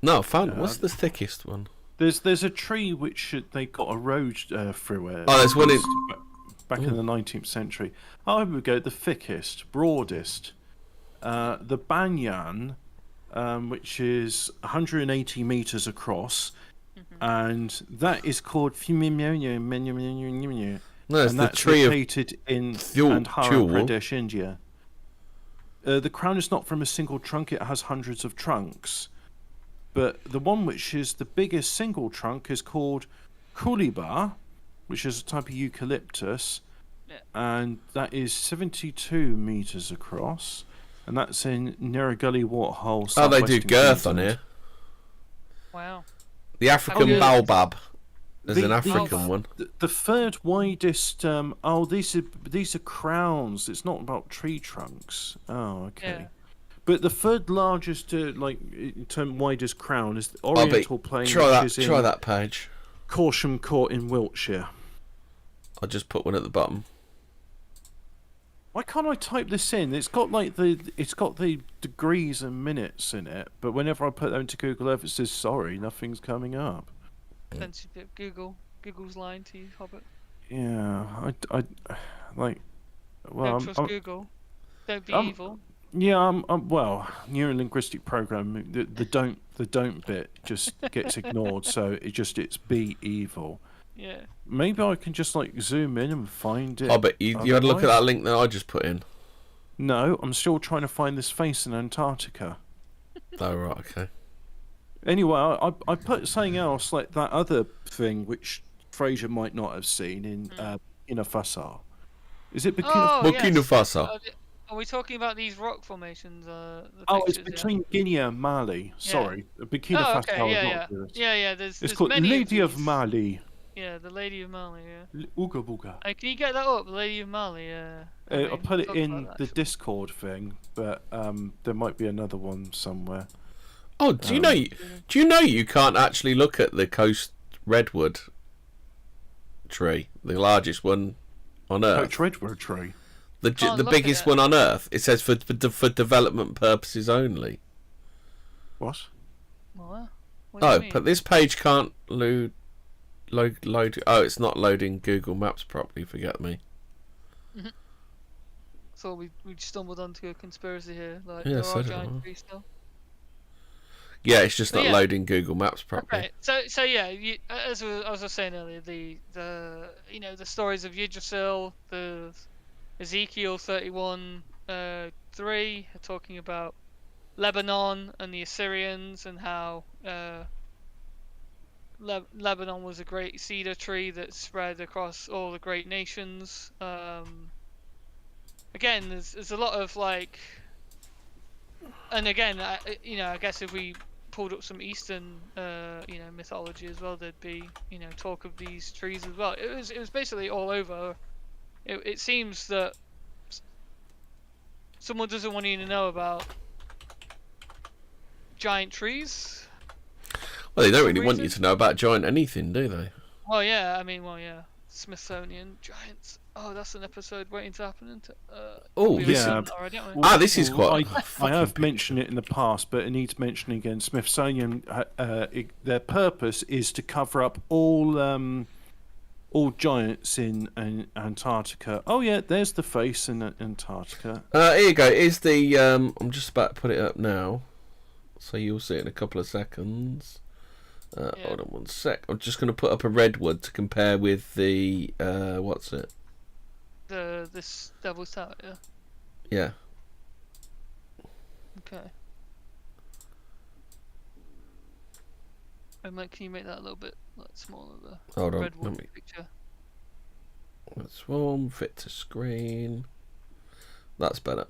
No, I found it. What's the thickest one?
There's a tree which they got a road through it.
Oh, there's one in...
back in the 19th century. Oh, here we go. The thickest, broadest. The banyan, which is 180 meters across, and that is called
No, it's
and
the
that's
tree
located in Andhra Pradesh, India. The crown is not from a single trunk; it has hundreds of trunks. But the one which is the biggest single trunk is called Kuliba, which is a type of eucalyptus, and that is 72 meters across, and that's in Nirragully Waterhole.
Oh, they do girth on here.
Wow.
The African baobab. There's an African one.
The third widest. These are crowns. It's not about tree trunks. Oh, okay.
Yeah.
But the third largest, in term widest crown is the Oriental Plain.
Try that page.
Corsham Court in Wiltshire.
I'll just put one at the bottom.
Why can't I type this in? It's got the degrees and minutes in it, but whenever I put that into Google Earth, it says sorry, nothing's coming up.
Sensitive Google's lying to you, Hobbit.
Yeah, I
Don't trust Google. Don't be evil.
Yeah, well, neurolinguistic programming, the don't bit just gets ignored, so it's be evil.
Yeah.
Maybe I can just zoom in and find it.
Oh, but you had a look at that link that I just put in.
No, I'm still trying to find this face in Antarctica.
Oh, right, okay.
Anyway, I put something else, like that other thing which Fraser might not have seen in Burkina Faso. Is it
Burkina Faso?
Are we talking about these rock formations?
It's between Guinea and Mali. Sorry, Burkina Faso.
Okay. Yeah. There's
called
many
Lady of Mali.
Yeah, the Lady of Mali. Yeah.
Ooga booga.
Can you get that up? The Lady of Mali. Yeah.
I put it in the Discord thing, but there might be another one somewhere.
Oh, do you know you can't actually look at the coast redwood tree, the largest one on Earth?
Coast redwood tree.
The biggest one on Earth. It says for development purposes only.
What?
What?
But this page can't load. Oh, it's not loading Google Maps properly. Forget me.
So we stumbled onto a conspiracy here.
Yeah,
there are giant trees still.
Yeah, it's just not loading Google Maps properly.
Okay. So yeah, as I was saying earlier, the stories of Yggdrasil, the Ezekiel 31:3 are talking about Lebanon and the Assyrians, and how Lebanon was a great cedar tree that spread across all the great nations. Again, there's a lot of and again, I guess if we pulled up some Eastern, mythology as well, there'd be, talk of these trees as well. It was basically all over. It seems that someone doesn't want you to know about giant trees.
Well, they don't really want you to know about giant anything, do they?
Well, yeah. I mean, Smithsonian Giants. Oh, that's an episode waiting to happen, isn't it?
Oh,
We've
yeah.
seen it already, haven't we?
this is quite.
I have mentioned it in the past, but I need to mention again. Smithsonian, their purpose is to cover up all giants in Antarctica. Oh yeah, there's the face in Antarctica.
Here you go. Is the I'm just about to put it up now, so you'll see it in a couple of seconds. Hold on one sec. I'm just going to put up a redwood to compare with the what's it?
This Devil's Tower, yeah.
Yeah.
Okay. And Mike, can you make that a little bit smaller? The
Hold on.
redwood picture.
That's one fit to screen. That's better.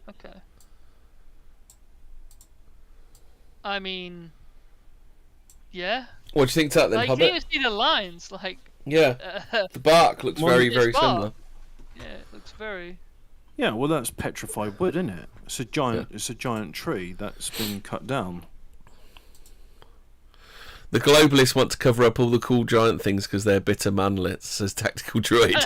Okay. I mean, yeah.
What do you think to that then,
like, you
Hobbit?
can even see the lines, like.
Yeah. The bark looks very similar.
Yeah, it looks very.
Yeah, well, that's petrified wood, isn't it? It's a giant. Yeah. It's a giant tree that's been cut down.
The globalists want to cover up all the cool giant things because they're bitter manlets, says Tactical Droid.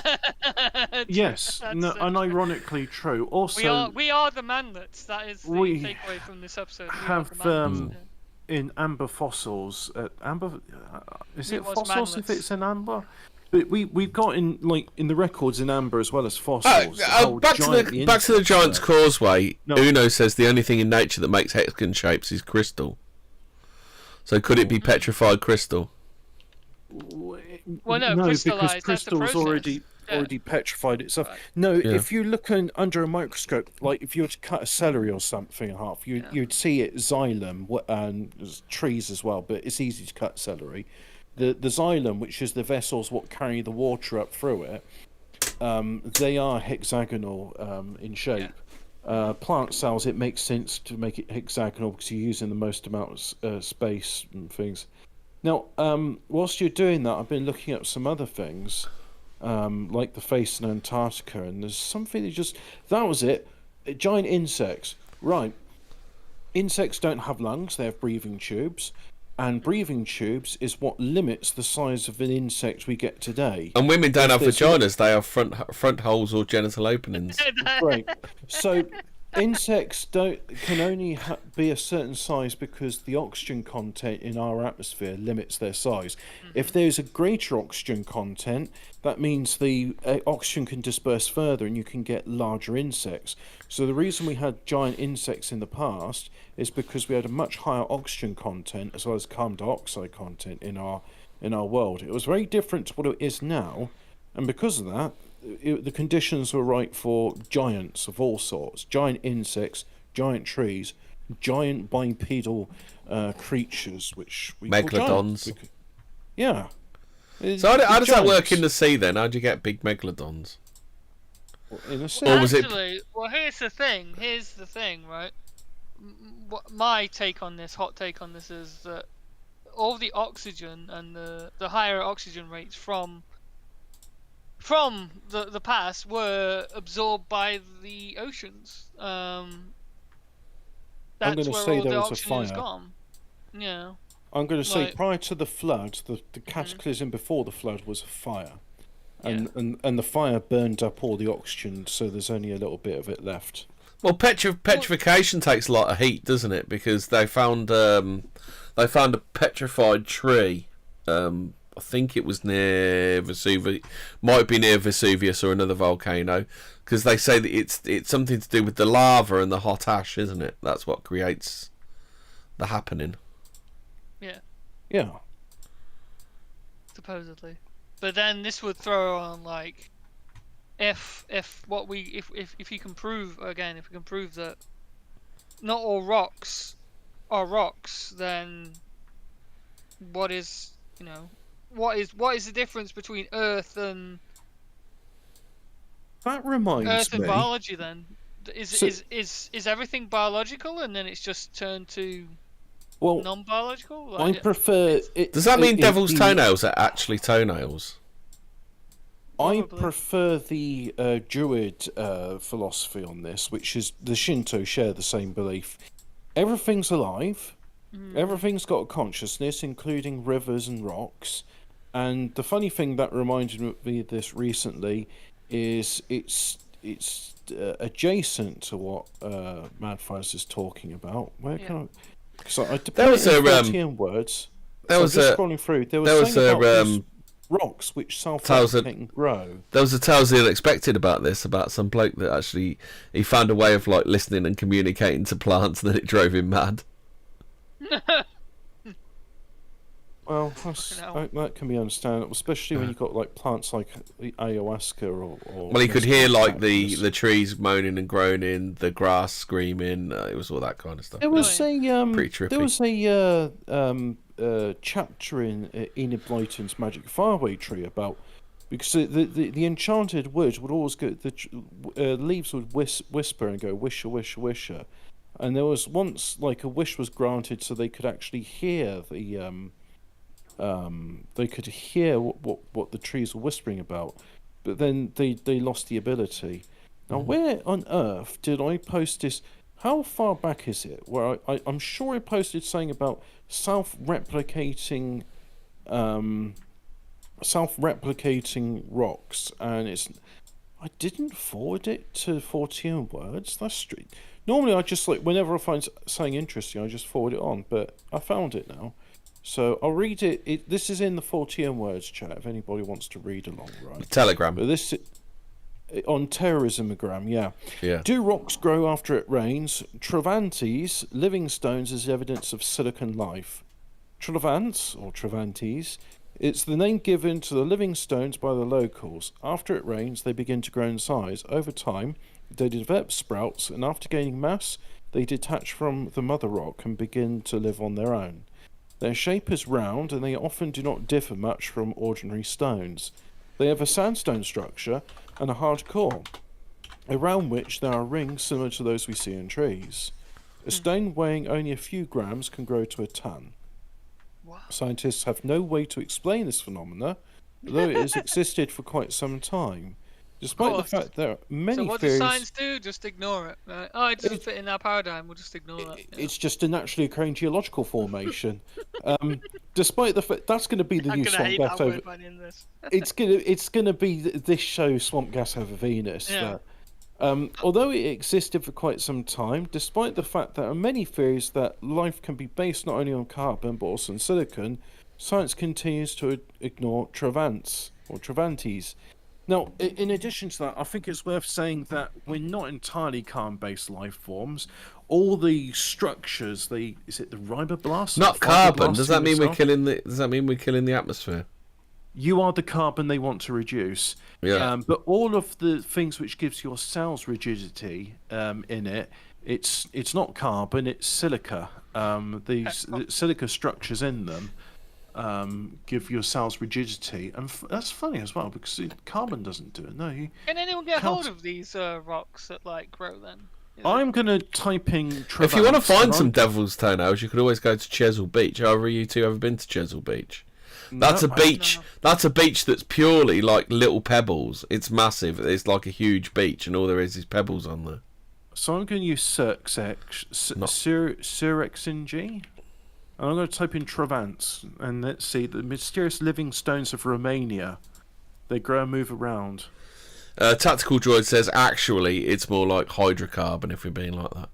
Yes, no, and ironically true. Also,
we are the manlets. That is the takeaway from this episode. We
have in amber fossils. Is it fossils
manlets.
if it's an amber? But we've got in the records in amber as well as fossils.
Back to the Giant's Causeway. No. Uno says the only thing in nature that makes hexagon shapes is crystal. So could it be petrified crystal?
Well, no,
because crystal's already petrified itself. Right. No, if you look under a microscope, like if you were to cut a celery or something in half, you'd see it xylem and trees as well. But it's easy to cut celery. The xylem, which is the vessels what carry the water up through it, they are hexagonal in shape. Plant cells, it makes sense to make it hexagonal because you're using the most amount of space and things. Now, whilst you're doing that, I've been looking up some other things, like the face in Antarctica, and there's something that was it. Giant insects. Right. Insects don't have lungs, they have breathing tubes. And breathing tubes is what limits the size of an insect we get today.
And women don't have vaginas; they have front holes or genital openings.
Right. So insects can only be a certain size because the oxygen content in our atmosphere limits their size. If there's a greater oxygen content, that means the oxygen can disperse further and you can get larger insects. So the reason we had giant insects in the past is because we had a much higher oxygen content as well as carbon dioxide content in our world. It was very different to what it is now, and because of that, the conditions were right for giants of all sorts: giant insects, giant trees, giant bipedal creatures, which we
megalodons.
Yeah.
So how does that work in the sea then? How do you get big megalodons?
In the sea.
Well, actually, here's the thing, right? My hot take on this is that all the oxygen and the higher oxygen rates from the past were absorbed by the oceans. That's
I'm going to
where
say
all
there
the
was a
oxygen is
fire.
gone. Yeah.
I'm going to say prior to the flood, the cataclysm before the flood was a fire. And the fire burned up all the oxygen, so there's only a little bit of it left.
Well, petrification takes a lot of heat, doesn't it? Because they found a petrified tree. I think it was near Vesuvius, might be near Vesuvius or another volcano, because they say that it's something to do with the lava and the hot ash, isn't it? That's what creates the happening.
Yeah.
Yeah.
Supposedly, but then this would throw on like, if you can prove that not all rocks are rocks, then what is the difference between Earth and biology then? Is everything biological and then it's just turned to non-biological?
I prefer.
Does that mean devil's toenails are actually toenails?
I prefer the Druid philosophy on this, which is the Shinto share the same belief. Everything's alive. Everything's got a consciousness, including rivers and rocks, And the funny thing that reminded me of this recently is it's adjacent to what Madfires is talking about. Where can I? Because I
There was a
Fortean words.
There was
just
a
scrolling through. There was about rocks which self-replicate and grow.
There was a Tales of the Unexpected about this, about some bloke that actually he found a way of like listening and communicating to plants, and then it drove him mad.
Well, that can be understandable, especially when you've got like plants like the ayahuasca or
well, he could hear like the trees moaning and groaning, the grass screaming. It was all that kind of stuff.
There was
pretty trippy.
There was a chapter in Enid Blyton's Magic Faraway Tree about, because the enchanted woods would always go, the leaves would whisper and go wisher wisher wisher, and there was once like a wish was granted so they could actually hear they could hear what the trees were whispering about, but then they lost the ability. Now, where on earth did I post this? How far back is it? Where I'm sure I posted something about self-replicating rocks, and I didn't forward it to Fortean words. That's strange. Normally I just like, whenever I find something interesting, I just forward it on, but I found it now. So I'll read it. This is in the Fortean words chat if anybody wants to read along, right?
Telegram.
But this on terrorismogram, yeah.
Yeah.
Do rocks grow after it rains? Trovantes, living stones as evidence of silicon life. Trilobants, or Trovantes, it's the name given to the living stones by the locals. After it rains, they begin to grow in size. Over time, they develop sprouts, and after gaining mass, they detach from the mother rock and begin to live on their own. Their shape is round, and they often do not differ much from ordinary stones. They have a sandstone structure and a hard core, around which there are rings similar to those we see in trees. A stone weighing only a few grams can grow to a ton.
Wow.
Scientists have no way to explain this phenomena, although it has existed for quite some time. Despite the fact there are many
theories... So what
theories...
does science do? Just ignore it. Right? Oh, it doesn't fit in our paradigm. We'll just ignore it. Yeah.
It's just a naturally occurring geological formation. Despite the fact... That's going to be the new swamp gas over... It's going to be this show, Swamp Gas Over Venus.
Yeah.
Although it existed for quite some time, despite the fact that there are many theories that life can be based not only on carbon but also on silicon, science continues to ignore Trovantes. Now, in addition to that, I think it's worth saying that we're not entirely carbon-based life forms. All the structures, is it the riboblasts?
Not carbon. Does that mean we're killing the atmosphere?
You are the carbon they want to reduce.
Yeah.
But all of the things which gives your cells rigidity in it, it's not carbon, it's silica. The silica structures in them give your cells rigidity, and that's funny as well because carbon doesn't do it. No.
Can anyone get hold of these rocks that like grow then?
I'm gonna type in.
If you want to find some devil's toenails, you could always go to Chesil Beach. Have you two ever been to Chesil Beach? That's a beach. No. That's a beach that's purely like little pebbles. It's massive. It's like a huge beach, and all there is pebbles on there.
So I'm going to use Surexing. And I'm going to type in Trilobants, and let's see the mysterious living stones of Romania. They grow and move around.
Tactical Droid says actually it's more like hydrocarbon if we're being like that.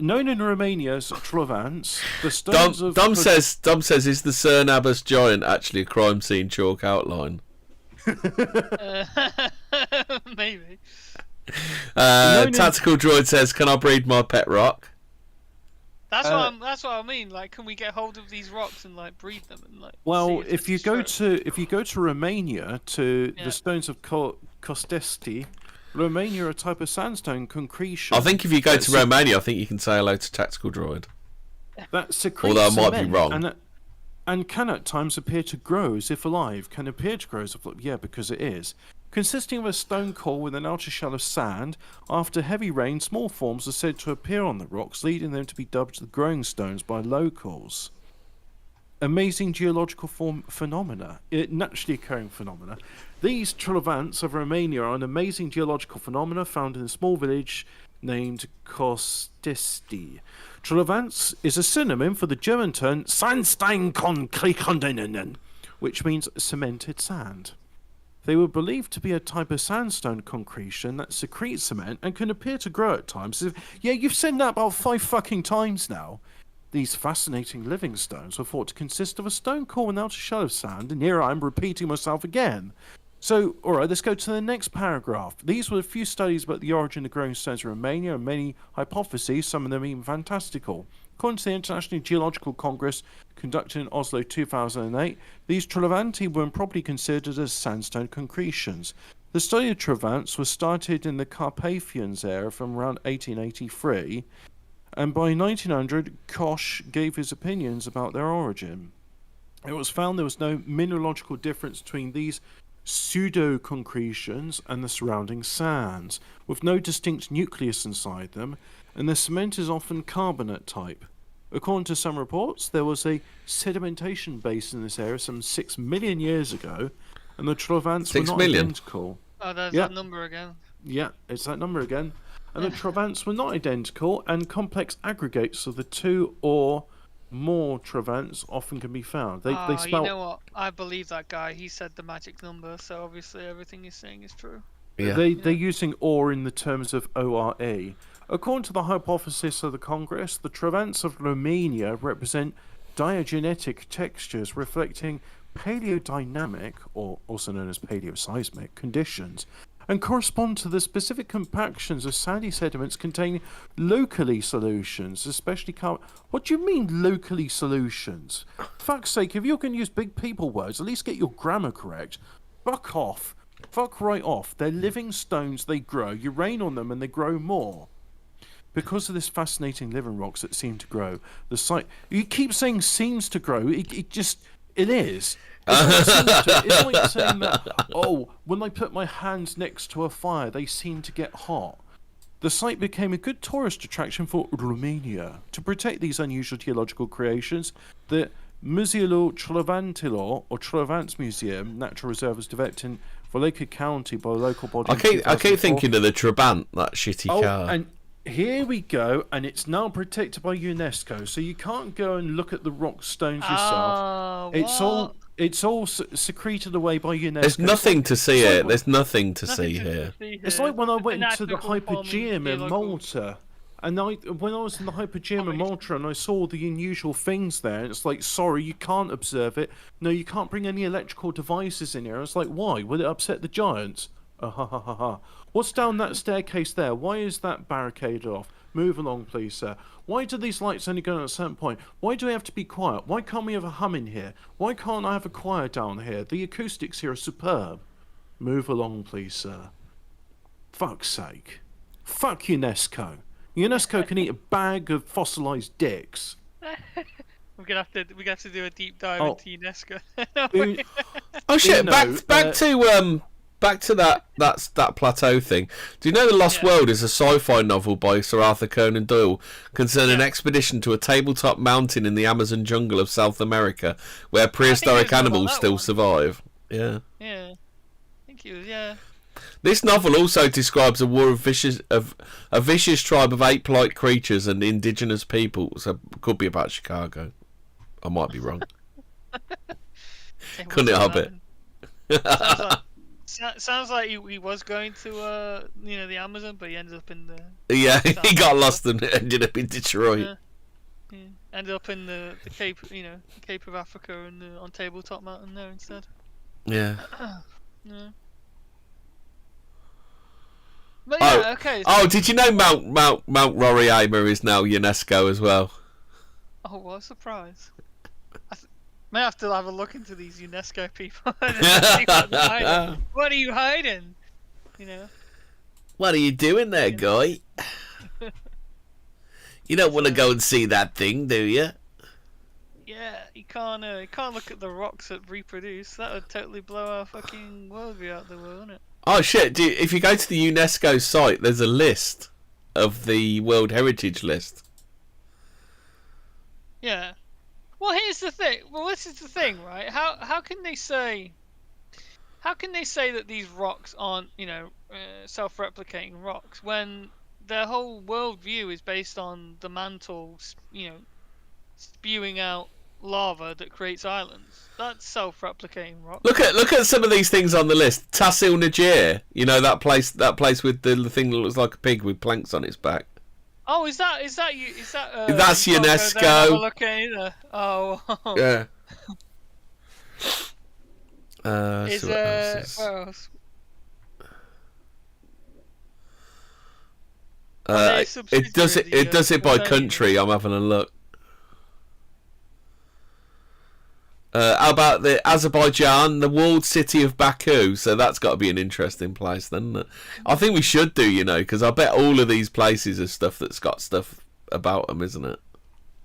Known in Romania as Trilobants, the stones of...
Dom says, is the Cernabus giant actually a crime scene chalk outline?
Maybe.
Tactical Droid says, can I breed my pet rock?
That's what I mean. Like, can we get hold of these rocks and like breed them and like?
Well, if you go to Romania to the stones of Costesti, Romania are a type of sandstone concretion.
I think if you go to Romania, I think you can say hello to Tactical Droid.
That secretes
although I might be wrong.
And can at times appear to grow as if alive. Can appear to grow as if alive. Yeah, because it is. Consisting of a stone core with an outer shell of sand, after heavy rain, small forms are said to appear on the rocks, leading them to be dubbed the growing stones by locals. Amazing geological phenomena, naturally occurring phenomena. These Trilobants of Romania are an amazing geological phenomena found in a small village named Costesti. Trilobants is a synonym for the German term Sandsteinkonkrikondenen, which means cemented sand. They were believed to be a type of sandstone concretion that secretes cement and can appear to grow at times. Yeah, you've said that about 5 fucking times now. These fascinating living stones were thought to consist of a stone core without a shell of sand, and here I am repeating myself again. So, alright, let's go to the next paragraph. These were a few studies about the origin of growing stones in Romania, and many hypotheses, some of them even fantastical. According to the International Geological Congress conducted in Oslo 2008, these Trilobants were improperly considered as sandstone concretions. The study of Trilobants was started in the Carpathians era from around 1883, and by 1900, Koch gave his opinions about their origin. It was found there was no mineralogical difference between these pseudo-concretions and the surrounding sands, with no distinct nucleus inside them, and the cement is often carbonate type. According to some reports, there was a sedimentation base in this area some 6 million years ago, and the Trilobants were not identical.
Oh, there's that number again.
Yeah, it's that number again. And the Trilobants were not identical, and complex aggregates of the 2 or more Trilobants often can be found. They spell...
You know what? I believe that guy. He said the magic number, so obviously everything he's saying is true.
Yeah. They're using ore in the terms of ORE. According to the hypothesis of the Congress, the Trilobants of Romania represent diagenetic textures reflecting paleodynamic, or also known as paleoseismic, conditions, and correspond to the specific compactions of sandy sediments containing locally solutions, especially carbon. What do you mean locally solutions? Fuck's sake, if you're going to use big people words, at least get your grammar correct. Fuck off. Fuck right off. They're living stones, they grow. You rain on them and they grow more. Because of this fascinating living rocks that seem to grow, the site... You keep saying seems to grow. It is. It's like saying that, oh, when I put my hands next to a fire, they seem to get hot. The site became a good tourist attraction for Romania. To protect these unusual geological creations, the Muzeul Trilobantilo, or Trilobants Museum, Natural Reserve, was developed in Volca County by a local body.
I keep thinking of the Trabant, that shitty car.
And here we go, and it's now protected by UNESCO, so you can't go and look at the rock stones yourself. It's all secreted away by UNESCO.
There's nothing to see here. There's nothing to see here.
It's like when I went into the Hypogeum in Malta, and when I was in the Hypogeum in Malta and I saw the unusual things there, and it's like, sorry, you can't observe it. No, you can't bring any electrical devices in here. And it's like, why? Will it upset the giants? What's down that staircase there? Why is that barricaded off? Move along, please, sir. Why do these lights only go at a certain point? Why do we have to be quiet? Why can't we have a hum in here? Why can't I have a choir down here? The acoustics here are superb. Move along, please, sir. Fuck's sake. Fuck UNESCO. UNESCO can eat a bag of fossilized dicks.
We're gonna have to do a deep dive into UNESCO.
Oh shit! Back to that plateau thing. Do you know The Lost World is a sci-fi novel by Sir Arthur Conan Doyle concerning an expedition to a tabletop mountain in the Amazon jungle of South America where prehistoric animals still survive? Yeah.
Yeah. I think it was,
This novel also describes a war of a vicious tribe of ape-like creatures and indigenous people. So it could be about Chicago. I might be wrong. Couldn't help it.
Sounds like he was going to the Amazon, but he ended up in the
he got lost and ended up in Detroit.
Yeah. Ended up in the Cape, Cape of Africa and on Tabletop Mountain there instead.
Yeah.
Yeah. But okay. So...
Oh, did you know Mount Roriama is now UNESCO as well?
Oh, what a surprise! May have to have a look into these UNESCO people. What are you hiding?
What are you doing there, guy? You don't want to go and see that thing, do you?
Yeah, you can't look at the rocks that reproduce. That would totally blow our fucking worldview out the world, wouldn't it?
Oh shit! If you go to the UNESCO site, there's a list of the World Heritage List.
Yeah. Well, here's the thing. Well, this is the thing, right? How can they say that these rocks aren't, self-replicating rocks when their whole worldview is based on the mantle, spewing out lava that creates islands. That's self-replicating rock.
Look at some of these things on the list. Tassil Najir, you know, that place with the thing that looks like a pig with planks on its back.
Oh, is that that's
UNESCO.
Have a look at either. Oh.
Yeah.
Is where else?
It does it by country. I'm having a look. How about the Azerbaijan, the walled city of Baku? So that's got to be an interesting place, then. Isn't it? I think we should do, you know, because I bet all of these places are stuff that's got stuff about them, isn't it?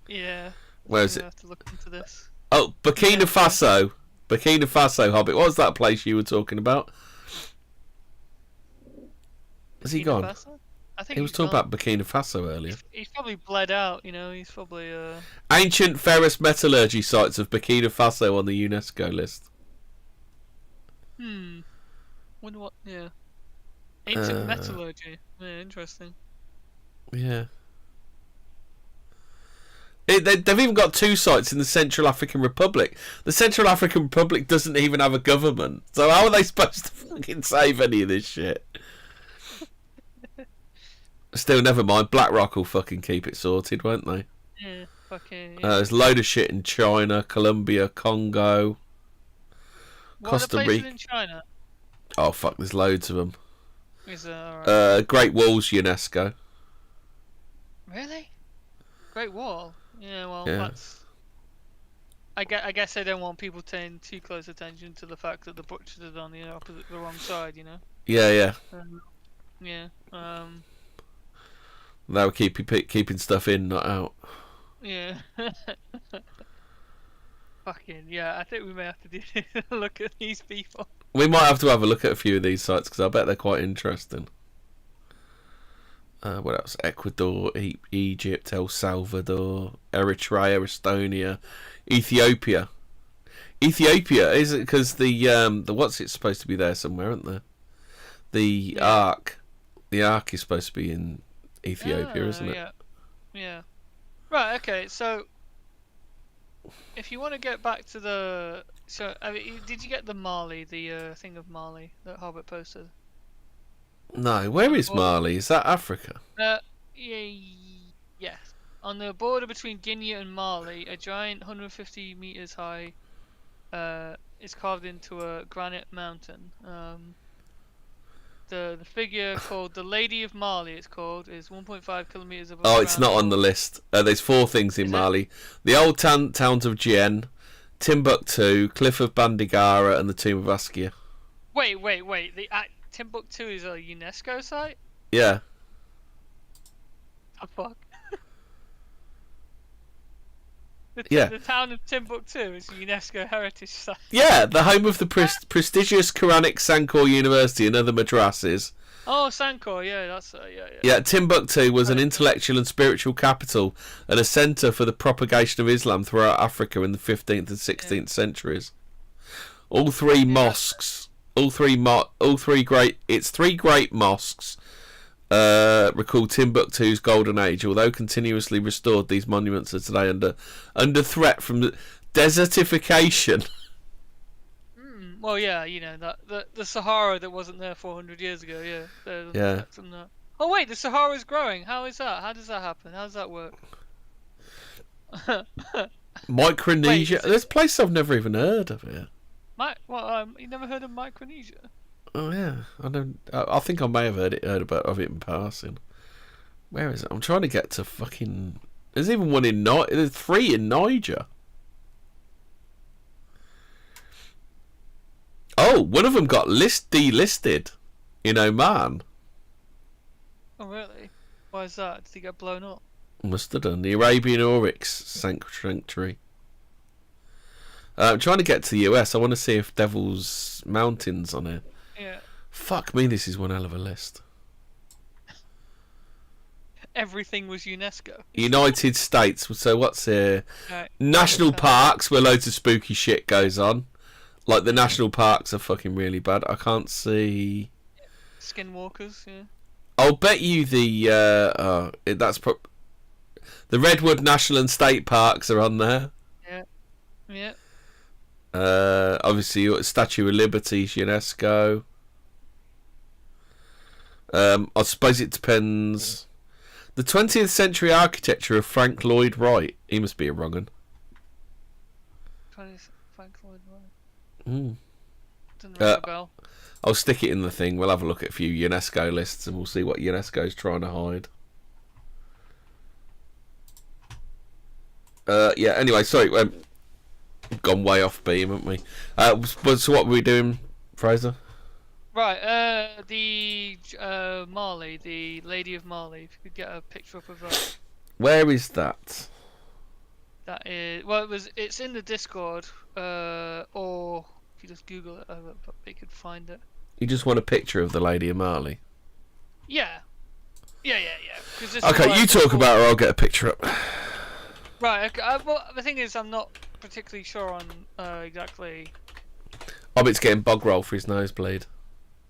Yeah.
Where is it?
Have to look into this.
Oh, Burkina Faso. Burkina Faso, Hobbit. What was that place you were talking about? Has he gone?
Faso? I think
He was talking about Burkina Faso earlier.
He's probably bled out, you know. He's probably
Ancient ferrous metallurgy sites of Burkina Faso on the UNESCO list.
Wonder what? Yeah. Ancient metallurgy. Yeah, interesting.
Yeah. They've even got 2 sites in the Central African Republic. The Central African Republic doesn't even have a government. So how are they supposed to fucking save any of this shit? Still, never mind. BlackRock will fucking keep it sorted, won't they?
Yeah, fucking. Yeah.
There's a load of shit in China, Colombia, Congo,
Costa Rica. In China?
Oh fuck, there's loads of them.
Is there? Alright.
Great Walls, UNESCO.
Really? Great Wall? Yeah, well,
Yeah.
that's. I guess they don't want people paying too close attention to the fact that the butchers are on the wrong side, you know.
Yeah.
Yeah.
They were keeping stuff in, not out.
Yeah. Fucking yeah. I think we may have to look at these people.
We might have to have a look at a few of these sites because I bet they're quite interesting. What else? Ecuador, Egypt, El Salvador, Eritrea, Estonia, Ethiopia. Ethiopia is it because the what's it supposed to be there somewhere, isn't there? The Ark is supposed to be in Ethiopia, isn't it?
Yeah. Right. Okay. So, if you want to get back to the, did you get the Mali, the thing of Mali that Hobbit posted?
No. Where is Mali? Is that Africa?
Yes. On the border between Guinea and Mali, a giant 150 meters high is carved into a granite mountain. The figure called the Lady of Mali, it's called, is 1.5 kilometers above.
Oh, it's not on the list. There's 4 things in Mali: the old towns of Djen, Timbuktu, Cliff of Bandigara, and the Tomb of Askia.
Wait. The Timbuktu is a UNESCO site?
Yeah.
Oh fuck.
Yeah.
The town of Timbuktu is a UNESCO heritage site.
Yeah, the home of the prestigious Quranic Sankor University and other madrasas.
Oh, Sankor, yeah, that's yeah.
Yeah, Timbuktu was an intellectual and spiritual capital and a centre for the propagation of Islam throughout Africa in the 15th and 16th centuries. All three mosques, three great mosques recall Timbuktu's golden age. Although continuously restored, these monuments are today under threat from desertification.
Well, yeah, you know that the Sahara that wasn't there 400 years ago. Yeah. Oh wait, the Sahara's growing. How is that? How does that happen? How does that work?
Micronesia. There's a place I've never even heard of here.
You never heard of Micronesia?
Oh yeah, I don't. I think I may have heard of it in passing. Where is it? I'm trying to get to fucking. There's even one in There's 3 in Niger. Oh, one of them got delisted in Oman.
Oh really? Why is that? Did he get blown up?
Must have done. The Arabian Oryx sanctuary. I'm trying to get to the US. I want to see if Devil's Mountain's on here.
Yeah.
Fuck me, this is one hell of a list.
Everything was UNESCO.
United States. So what's here?
Right.
National parks where loads of spooky shit goes on. Like the national parks are fucking really bad. I can't see.
Skinwalkers, yeah.
I'll bet you the Redwood National and State Parks are on there.
Yeah. Yeah.
Obviously, you got Statue of Liberty, UNESCO. I suppose it depends. The 20th century architecture of Frank Lloyd Wright. He must be a wrong one.
Frank Lloyd Wright.
Mm.
Doesn't ring a bell.
I'll stick it in the thing. We'll have a look at a few UNESCO lists and we'll see what UNESCO's trying to hide. Yeah, anyway, sorry. We've gone way off beam, haven't we? So what were we doing, Fraser?
Right, the Marley, the Lady of Marley. If you could get a picture up of that.
Where is that?
That is, well, it's in the Discord, or if you just Google it, you could find it.
You just want a picture of the Lady of Marley?
Yeah.
Okay, you talk about her, I'll get a picture up.
Right, okay, well, the thing is, I'm not particularly sure on exactly...
Hobbit's
getting bog roll for his nosebleed.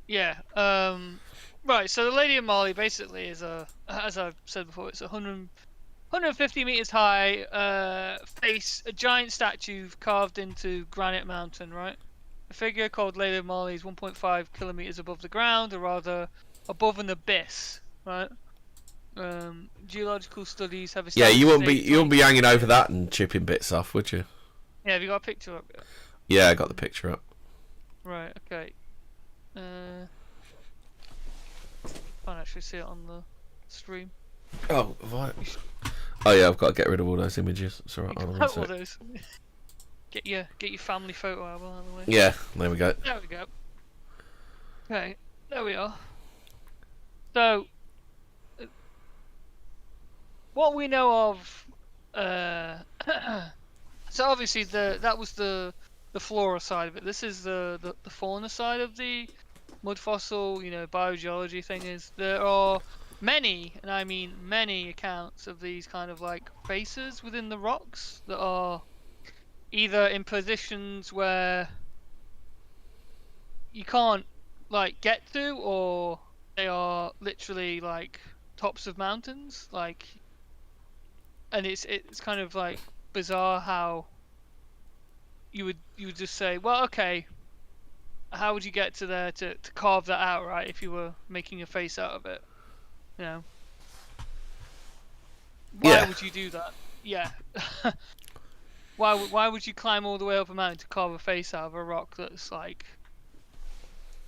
Yeah, right, so the Lady of Marley basically is as I've said before, it's 150 meters high, a giant statue carved into granite mountain, right? A figure called Lady of Marley is 1.5 kilometers above the ground, or rather above an abyss, right? Geological studies have established...
Yeah, you wouldn't be hanging over that and chipping bits off, would you?
Yeah, have you got a picture up?
Yeah, I got the picture up.
Right, okay. Can't actually see it on the stream.
Oh, have I? Oh yeah, I've got to get rid of all those images. It's alright.
All those. Get your family photo album out of the way.
Yeah, there we go.
There we go. Okay, there we are. So, what we know of, so obviously that was the flora side of it. This is the fauna side of the mud fossil, biogeology thing. Is there are many, and I mean many, accounts of these kind of like faces within the rocks that are either in positions where you can't like get to, or they are literally like tops of mountains, like, and it's kind of like bizarre how you would just say, well, okay, how would you get to there to carve that out, right, if you were making a face out of it, why would you do that? Yeah. Why would you climb all the way up a mountain to carve a face out of a rock that's like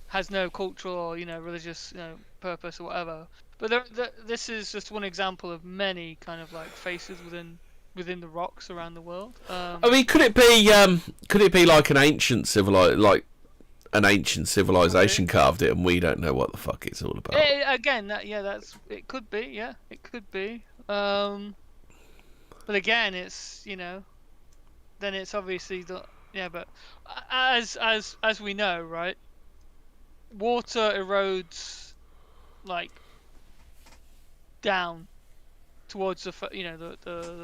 has no cultural or religious purpose or whatever? But this is just one example of many kind of like faces within the rocks around the world.
I mean, could it be like an ancient civilization carved it and we don't know what the fuck it's all about?
It could be. Yeah, it could be. But again, it's then it's obviously but as we know, right, water erodes like down towards the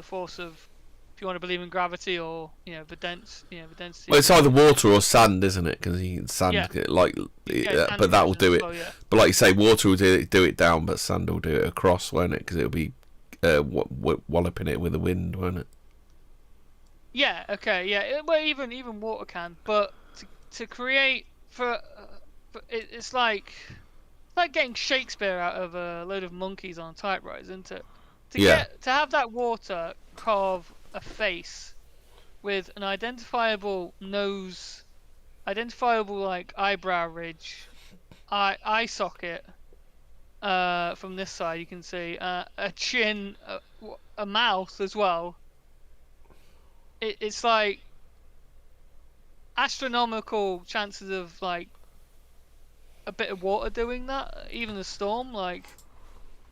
force of, if you want to believe in gravity, or the density.
Well, it's either water or sand, isn't it? Because sand but that will do it.
Well, yeah.
But like you say, water will do it down, but sand will do it across, won't it? Because it'll be walloping it with the wind, won't it?
Yeah. Okay. Yeah. Well, even water can, but to create it's like getting Shakespeare out of a load of monkeys on a typewriter, isn't it? To have that water carve a face with an identifiable nose, identifiable like eyebrow ridge, eye socket. From this side, you can see a chin, a mouth as well. It's like astronomical chances of like a bit of water doing that, even a storm. Like,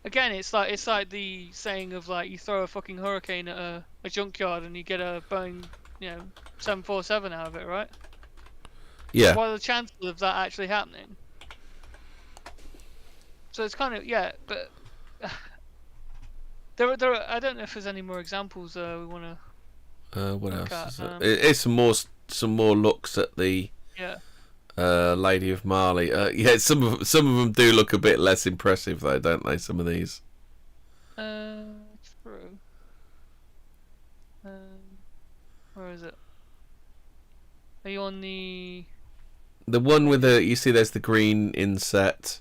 again, it's like the saying of like, you throw a fucking hurricane at a junkyard and you get a Boeing 747 out of it, right?
Yeah.
What are the chances of that actually happening? So it's kind of but there are, I don't know if there's any more examples we want to.
What else? It's some more looks at the Lady of Marley. Some of them do look a bit less impressive though, don't they? Some of these.
True. Where is it? Are you on the
one with you see there's the green inset,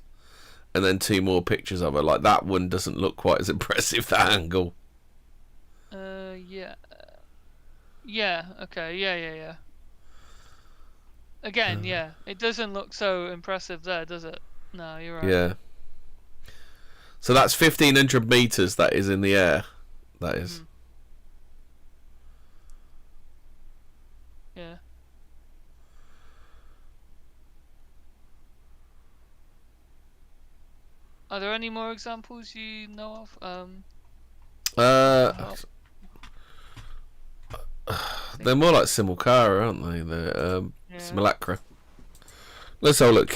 and then 2 more pictures of her. Like, that one doesn't look quite as impressive, that angle.
Yeah. Yeah, okay, yeah. Again, yeah, it doesn't look so impressive there, does it? No, you're right.
Yeah. So that's 1,500 meters that is in the air. That is.
Mm. Yeah. Are there any more examples you know of?
They're more like simulacra, aren't they? They're simulacra. Let's have a look.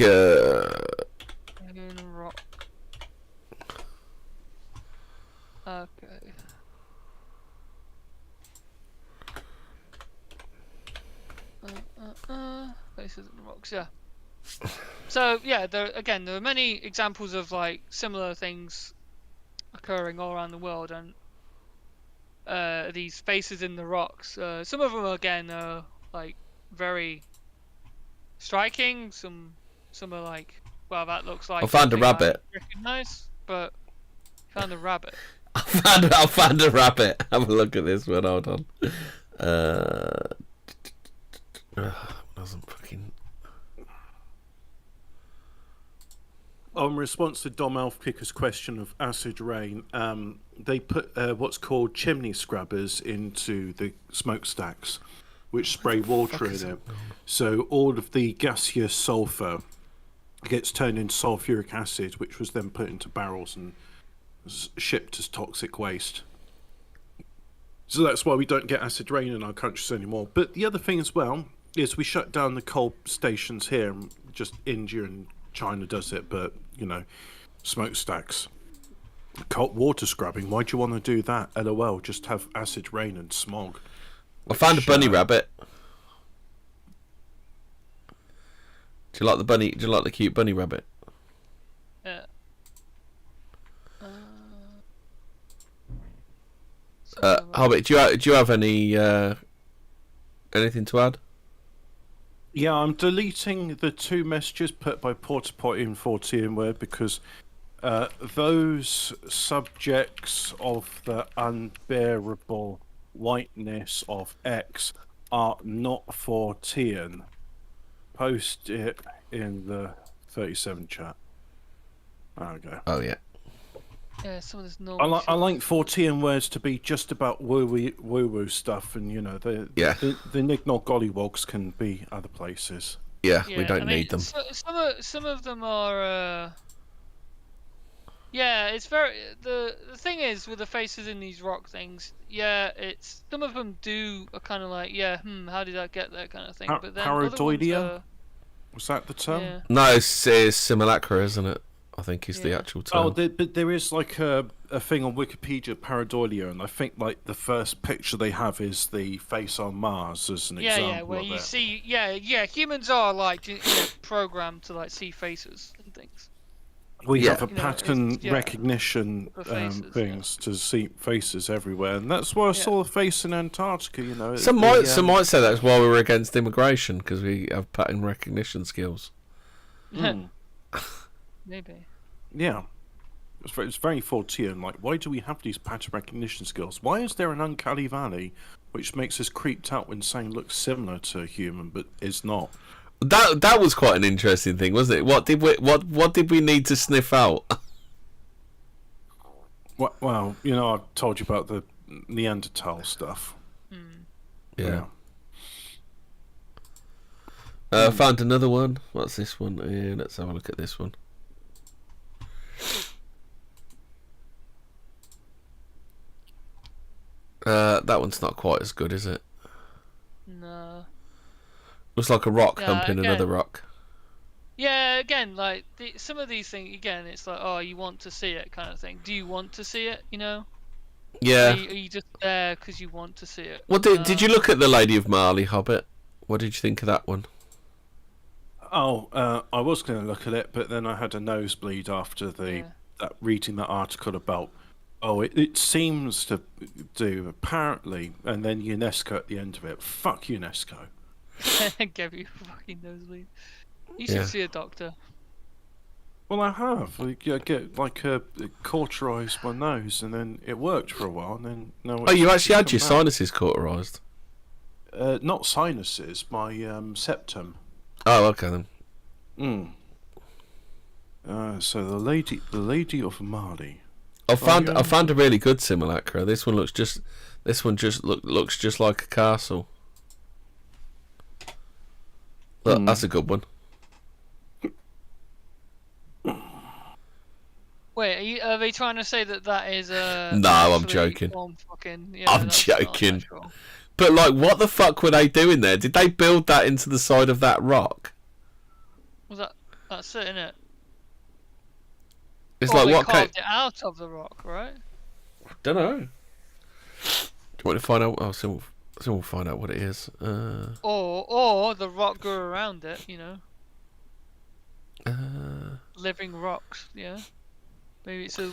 Rock. Okay. Faces and rocks. Yeah. So yeah, there are many examples of like similar things occurring all around the world, and these faces in the rocks. Some of them again are like very striking. Some are like, well, that looks like.
I found a rabbit.
Recognize, but found a rabbit.
I found a rabbit. Have a look at this one. Hold on. Doesn't fucking.
In response to Dom Elfkicker's question of acid rain, they put what's called chimney scrubbers into the smokestacks, which spray water in it. So all of the gaseous sulfur gets turned into sulfuric acid, which was then put into barrels and shipped as toxic waste. So that's why we don't get acid rain in our countries anymore. But the other thing as well is we shut down the coal stations here. Just India and China does it, but smokestacks, cold water scrubbing. Why do you want to do that? LOL, just have acid rain and smog.
I found a bunny rabbit. Do you like the bunny? Do you like the cute bunny rabbit?
Yeah.
Hobbit, do you have any anything to add?
Yeah, I'm deleting the 2 messages put by Portapotty and Fortean Word because those subjects of the unbearable whiteness of X are not Fortean. Post it in the 37 chat. There we go.
Oh yeah.
Yeah, some of this normal.
I like Fortean words to be just about woo-woo stuff, and the Nignog Gollywogs can be other places.
Yeah, we don't need them.
Some of them are. Yeah, it's very. The thing is with the faces in these rock things. Yeah, it's some of them are kind of like how did I get there kind of thing. But then
Pareidolia? Was that the term?
Yeah.
No, it's simulacra, isn't it? I think is the actual term.
But there is like a thing on Wikipedia, pareidolia, and I think like the first picture they have is the face on Mars as an example.
Yeah, where you see, humans are like programmed to like see faces and things.
We have a pattern recognition
faces,
things to see faces everywhere, and that's why I saw a face in Antarctica.
Some might say that's why we were against immigration, because we have pattern recognition skills.
Maybe.
Yeah. It's very Fortean. Like, why do we have these pattern recognition skills? Why is there an uncanny valley which makes us creeped out when saying looks similar to a human but is not?
That was quite an interesting thing, wasn't it? What did we need to sniff out?
Well, I've told you about the Neanderthal stuff.
Yeah. Found another one. What's this one? Let's have a look at this one. That one's not quite as good, is it?
No.
Looks like a rock humping another rock.
Yeah, again, like some of these things, again, it's like, oh, you want to see it kind of thing. Do you want to see it,
Yeah.
Are you just there because you want to see it?
Well, did you look at The Lady of Marley, Hobbit? What did you think of that one?
Oh, I was going to look at it, but then I had a nosebleed after reading that article about, it seems to do, apparently, and then UNESCO at the end of it. Fuck UNESCO.
Give you a fucking nosebleed. You should see a doctor.
Well, I have. I get like cauterised my nose, and then it worked for a while, and then no.
Oh, you actually had
come
your
back.
sinuses cauterised?
Not sinuses, my septum.
Oh, okay then.
So the lady of Mali.
I found a really good simulacra. This one looks just looks just like a castle. Look, that's a good one.
Wait, are they trying to say that is a?
No, I'm joking. I'm joking. But like, what the fuck were they doing there? Did they build that into the side of that rock?
Was that's it, innit?
It's
or
like
they
what
carved it out of the rock, right?
Don't know. Do you want to find out? Oh, so we'll find out what it is.
Or the rock grew around it, you know. Living rocks, yeah. Maybe it's we're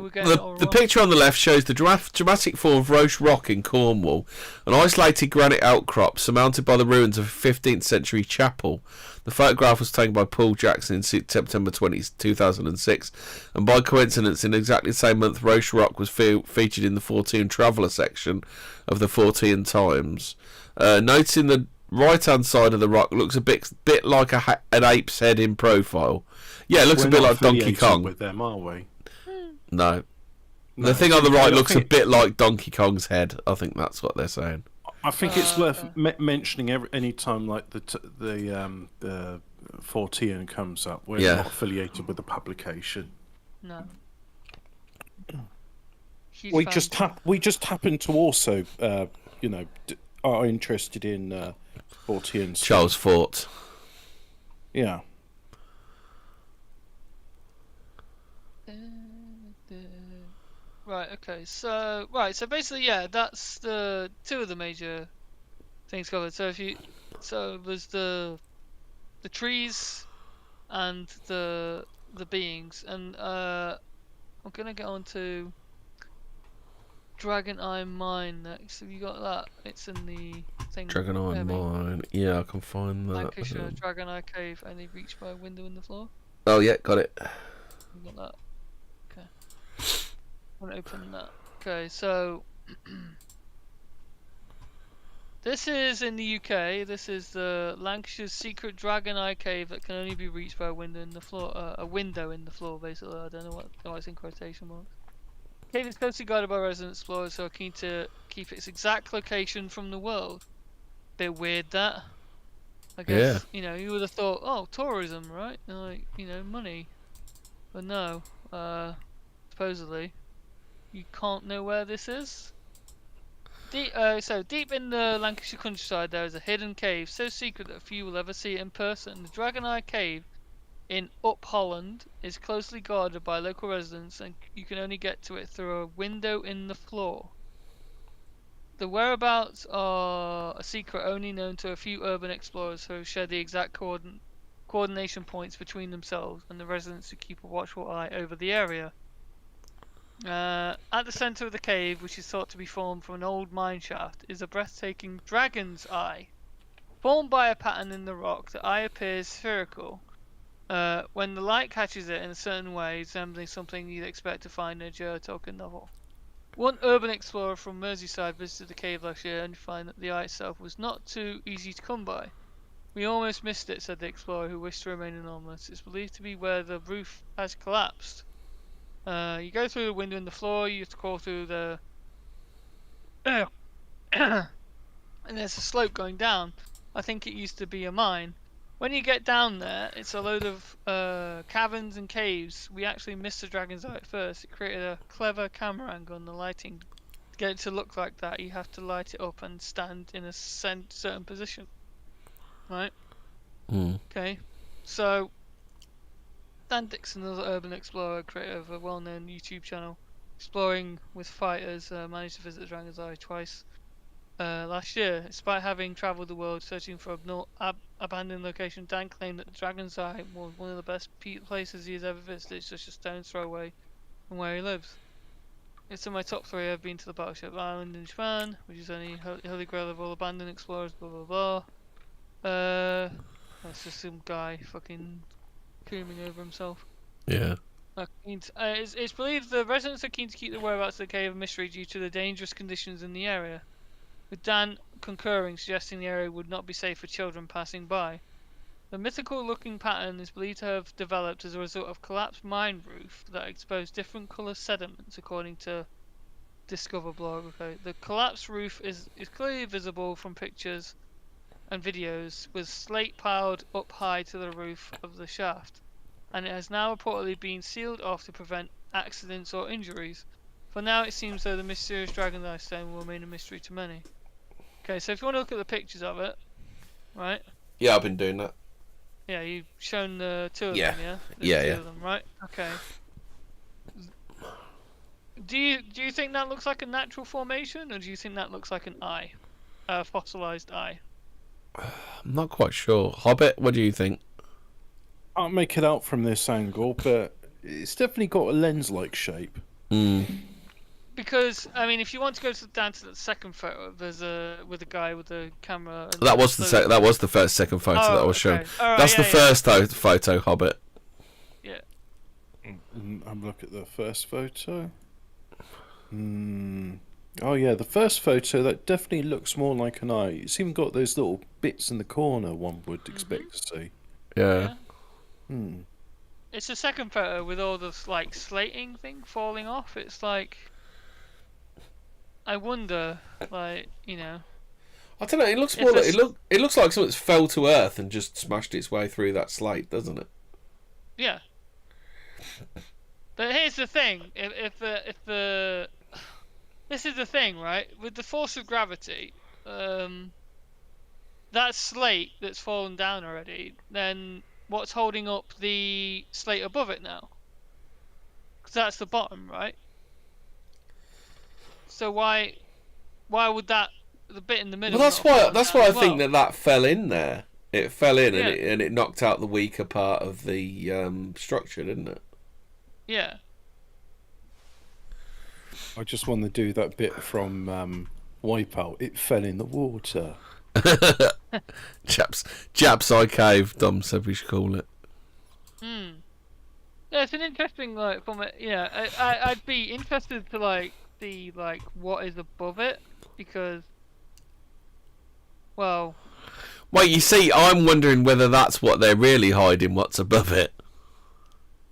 getting it all
the
wrong.
picture on the left shows the dramatic fall of Roach Rock in Cornwall, an isolated granite outcrop surmounted by the ruins of a 15th century chapel. The photograph was taken by Paul Jackson in September 2006, and by coincidence, in exactly the same month, Roach Rock was featured in the Fortean Traveller section of the Fortean Times. Noticing the right-hand side of the rock looks a bit like an ape's head in profile. Yeah, it looks a bit like Donkey Kong.
With them, are we?
No. The thing on the right looks a bit like Donkey Kong's head. I think that's what they're saying.
I think it's worth mentioning any time like the Fortean comes up. We're not affiliated with the publication.
No.
We just happen to also, are interested in Fortean.
Charles Fort.
Yeah.
Right. Okay. So basically, yeah, that's the two of the major things covered. So there's the trees and the beings, and I'm gonna get on to Dragon Eye Mine next. Have you got that? It's in the thing.
Dragon Eye Mine. Yeah, I can find that.
Lancashire Dragon Eye Cave, only reached by a window in the floor.
Oh yeah, got it.
You got that? Okay. I'm gonna open that. Okay, so this is in the UK. This is the Lancashire's secret Dragon Eye Cave that can only be reached by a window in the floor. A window in the floor, basically. I don't know what it's in quotation marks. The cave is closely guarded by resident explorers who are keen to keep its exact location from the world. Bit weird that. I guess you would have thought, oh, tourism, right? Like money, but no. Supposedly, you can't know where this is. So deep in the Lancashire countryside, there is a hidden cave so secret that few will ever see it in person. The Dragon Eye Cave in Up Holland is closely guarded by local residents, and you can only get to it through a window in the floor. The whereabouts are a secret only known to a few urban explorers who share the exact coordination points between themselves and the residents who keep a watchful eye over the area. At the centre of the cave, which is thought to be formed from an old mine shaft, is a breathtaking dragon's eye. Formed by a pattern in the rock, the eye appears spherical when the light catches it in a certain way, resembling something you'd expect to find in a Joe Tolkien novel. One urban explorer from Merseyside visited the cave last year and found that the eye itself was not too easy to come by. We almost missed it, said the explorer, who wished to remain anonymous. It's believed to be where the roof has collapsed. You go through the window in the floor, you have to crawl through the... and there's a slope going down. I think it used to be a mine. When you get down there, it's a load of caverns and caves. We actually missed the dragon's eye at first. It created a clever camera angle on the lighting. To get it to look like that, you have to light it up and stand in a certain position. Right? Okay. So, Dan Dixon, another urban explorer, creator of a well-known YouTube channel, exploring with fighters, managed to visit the Dragon's Eye twice last year. Despite having travelled the world searching for abandoned location, Dan claimed that the Dragon's Eye was one of the best places he has ever visited. It's just a stone's throw away from where he lives. It's in my top 3. I've been to the Battleship Island in Japan, which is only holy grail of all abandoned explorers, blah blah blah. That's just some guy fucking cooming over himself.
Yeah.
It's believed the residents are keen to keep the whereabouts of the cave a mystery due to the dangerous conditions in the area, with Dan concurring, suggesting the area would not be safe for children passing by. The mythical-looking pattern is believed to have developed as a result of collapsed mine roof that exposed different colour sediments, according to Discover blog. Okay, the collapsed roof is clearly visible from pictures and videos, with slate piled up high to the roof of the shaft, and it has now reportedly been sealed off to prevent accidents or injuries. For now, it seems though the mysterious dragon eye stone will remain a mystery to many. Okay, so if you want to look at the pictures of it, right?
Yeah, I've been doing that.
Yeah, you've shown the two of
Yeah.
them, yeah?
Yeah,
two
yeah.
of them, right? Okay. Do you think that looks like a natural formation, or do you think that looks like an eye, a fossilized eye?
I'm not quite sure. Hobbit, what do you think?
Can't make it out from this angle, but it's definitely got a lens-like shape.
Because I mean, if you want to go down to the second photo, there's with a guy with a camera. And
That was the second photo that I was shown.
Right,
That's the first photo, Hobbit.
Yeah.
I'm looking at the first photo. Oh yeah, the first photo, that definitely looks more like an eye. It's even got those little bits in the corner one would expect to see.
Yeah.
It's the second photo with all this like slating thing falling off. It's like, I wonder, like, you know.
I don't know. It looks more like it looks like something's fell to earth and just smashed its way through that slate, doesn't it?
Yeah. But here's the thing: if the this is the thing, right? With the force of gravity, that slate that's fallen down already, then what's holding up the slate above it now? Because that's the bottom, right? So why would the bit in the middle?
Well, that's why I think
well?
that fell in there. It fell in
Yeah.
and it knocked out the weaker part of the structure, didn't it?
Yeah.
I just want to do that bit from Wipeout. It fell in the water.
Japs Eye Cave, Dom said we should call it.
Yeah, it's an interesting I'd be interested to see what is above it, because
Well, you see, I'm wondering whether that's what they're really hiding, what's above it.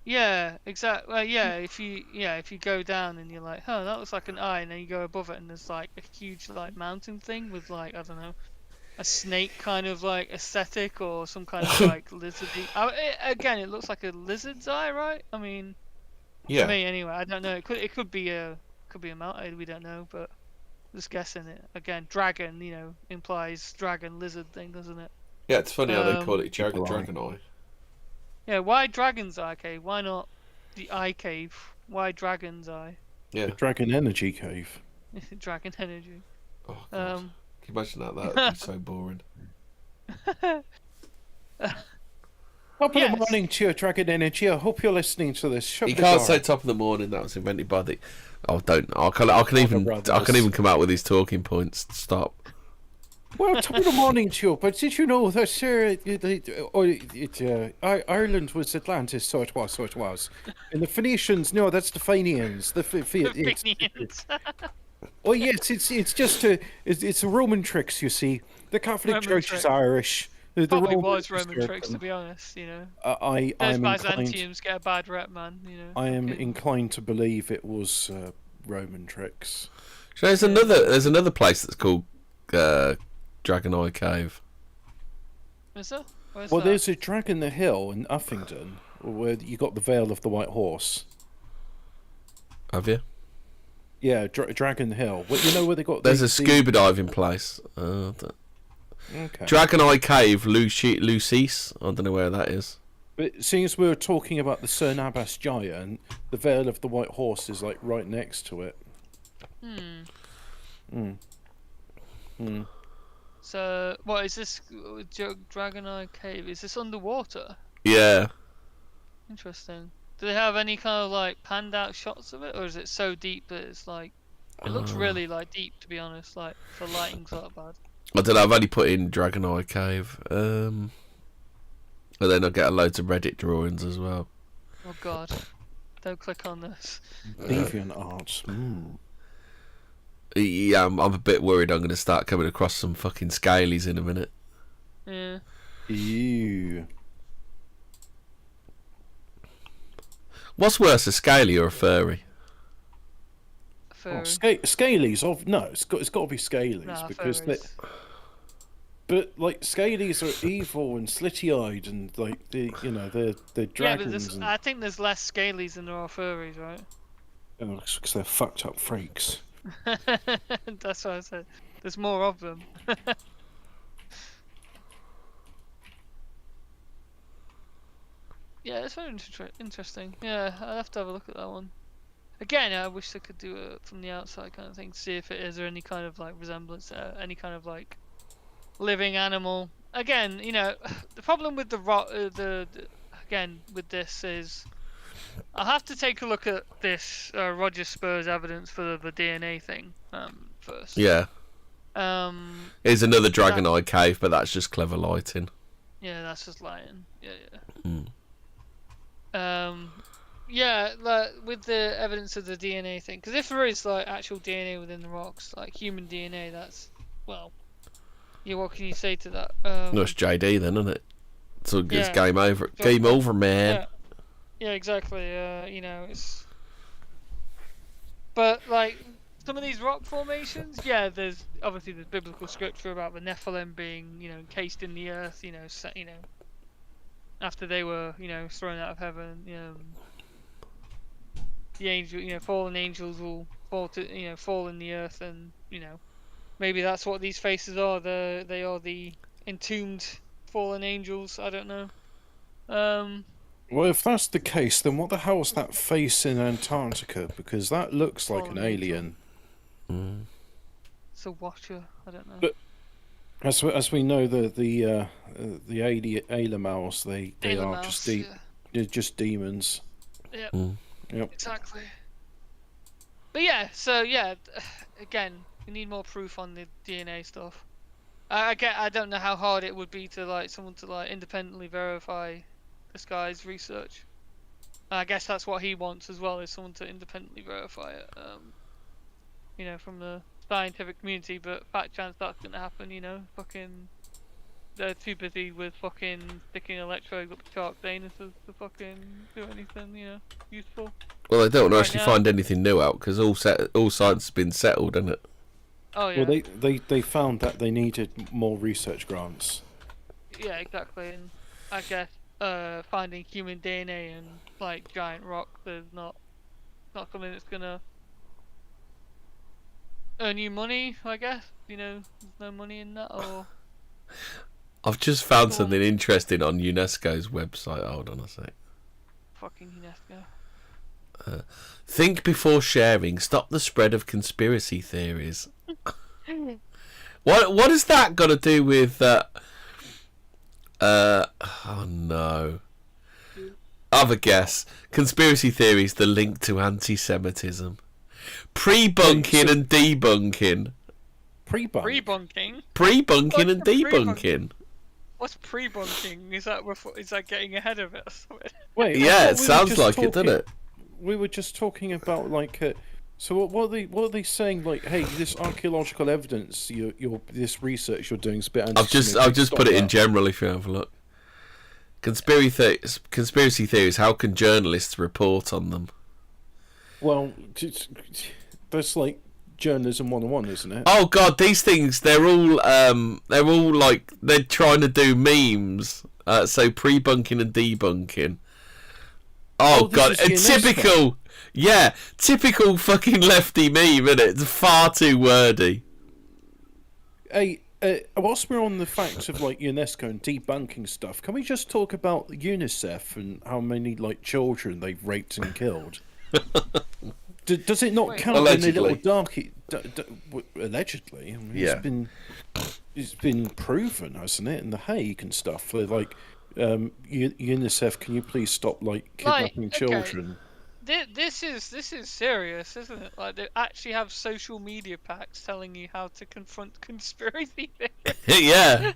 yeah, exactly. Well, yeah, if you go down and you're like, oh, that looks like an eye, and then you go above it and there's like a huge mountain thing with I don't know, a snake kind of aesthetic or some kind of lizardy. Again, it looks like a lizard's eye, right? I mean,
Yeah.
to me anyway. I don't know. It could be a mountain. We don't know, but just guessing it. Again, dragon, implies dragon lizard thing, doesn't it?
Yeah, it's funny how they call it Dragon Eye.
Yeah, why Dragon's Eye Cave? Why not the Eye Cave? Why Dragon's Eye?
Yeah.
The Dragon Energy Cave.
Dragon Energy.
Oh, God. Can you imagine that? That would be so boring.
Top of the morning to you, Dragon Energy. I hope you're listening to this.
You can't say top of the morning. That was invented by the. Oh, don't. I can even come out with these talking points. Stop.
Well, top of the morning to you. But did you know that Ireland was Atlantis? So it was. And the Phoenicians, no, that's the Fenians. The
Fenians.
Oh yes, it's just it's a Roman tricks. You see, the Catholic
Roman
Church
tricks.
is Irish.
Probably was Roman tricks, to be honest.
I'm
Those
inclined.
Byzantiums get a bad rep, man.
I am inclined to believe it was Roman tricks.
There's another place that's called Dragon Eye Cave.
Is there? Where's
Well,
that?
there's a Dragon the Hill in Uffington, where you got the Vale of the White Horse.
Have you?
Yeah, Dragon Hill. Well, you know where they got.
There's a scuba diving place.
Okay.
Dragon Eye Cave, Lucis. I don't know where that is.
But seeing as we were talking about the Sir Nabas Giant, the Vale of the White Horse is right next to it.
So, what is this Dragon Eye Cave? Is this underwater?
Yeah.
Interesting. Do they have any kind of panned out shots of it, or is it so deep that it's it looks really deep, to be honest. For lighting's not bad.
I don't know. I've only put in Dragon Eye Cave, and then I get loads of Reddit drawings as well.
Oh God! Don't click on this.
Deviant art.
Yeah, I'm a bit worried. I'm going to start coming across some fucking scalies in a minute.
Yeah.
Ew.
What's
worse, a scaly or a furry?
Furry.
Scalies? No, it's got to be scalies because
furries.
But like scalies are evil and slitty-eyed and like they're dragons.
Yeah, but I think there's less scalies than there are furries, right?
Oh, it's because they're fucked up freaks.
That's what I said. There's more of them. Yeah, it's very interesting. Yeah, I'll have to have a look at that one. Again, I wish I could do it from the outside kind of thing, see if is there any kind of like resemblance, any kind of like living animal. Again, the problem with again with this is I'll have to take a look at this Roger Spur's evidence for the DNA thing first.
Yeah. Here's another Dragon Eye Cave, but that's just clever lighting.
Yeah, that's just lighting. Yeah.
Yeah,
like, with the evidence of the DNA thing, because if there is like actual DNA within the rocks, like human DNA, that's what can you say to that?
No, it's JD then, isn't it? So it's game over. Game over, man.
Yeah, exactly. It's. But like some of these rock formations, there's biblical scripture about the Nephilim being, encased in the earth, after they were, thrown out of heaven. The angel, fallen angels will fall in the earth, and maybe that's what these faces are. They are the entombed fallen angels. I don't know.
Well, if that's the case, then what the hell is that face in Antarctica? Because that looks like an alien.
It's a watcher. I don't know.
But as we know, the Alamals, they are just demons.
Yep.
Yep.
Exactly. But again, we need more proof on the DNA stuff. I don't know how hard it would be to someone to independently verify this guy's research. I guess that's what he wants as well, is someone to independently verify it. From the scientific community, but fat chance that's gonna happen. Fucking they're too busy with fucking sticking electrodes up the shark's anuses to fucking do anything, useful.
Well, they don't actually find anything new out because all science has been settled, isn't it?
Oh yeah.
Well, they found that they needed more research grants.
Yeah, exactly. And I guess finding human DNA in giant rock, there's not something that's gonna earn you money. I guess there's no money in that. Or
I've just found something interesting on UNESCO's website. Hold on a sec.
Fucking UNESCO.
Think before sharing. Stop the spread of conspiracy theories. What has that got to do with? Oh no. I have a guess. Conspiracy theories. The link to anti-Semitism. Pre-bunking and debunking.
Pre-bunking.
Pre-bunking and debunking.
What's pre-bunking? Is that getting ahead of it or something?
Wait,
yeah, it sounds like it, doesn't it?
We were just talking about so what are they saying? Hey, this archaeological evidence, this research you're doing is a bit anti-Semitic.
I've just put it in general. If you have a look, conspiracy theories. How can journalists report on them?
Well, that's journalism 101, isn't it?
Oh god, these things, they're all they're trying to do memes. So pre-bunking and debunking. Oh god, a typical fucking lefty meme, isn't it? It's far too wordy.
Hey, whilst we're on the facts of UNESCO and debunking stuff, can we just talk about UNICEF and how many children they've raped and killed? Does it not count in a little darky? Allegedly, I mean, it's been proven, hasn't it? In The Hague and stuff. Where UNICEF, can you please stop kidnapping children?
This is serious, isn't it? Like, they actually have social media packs telling you how to confront conspiracy theories.
Yeah.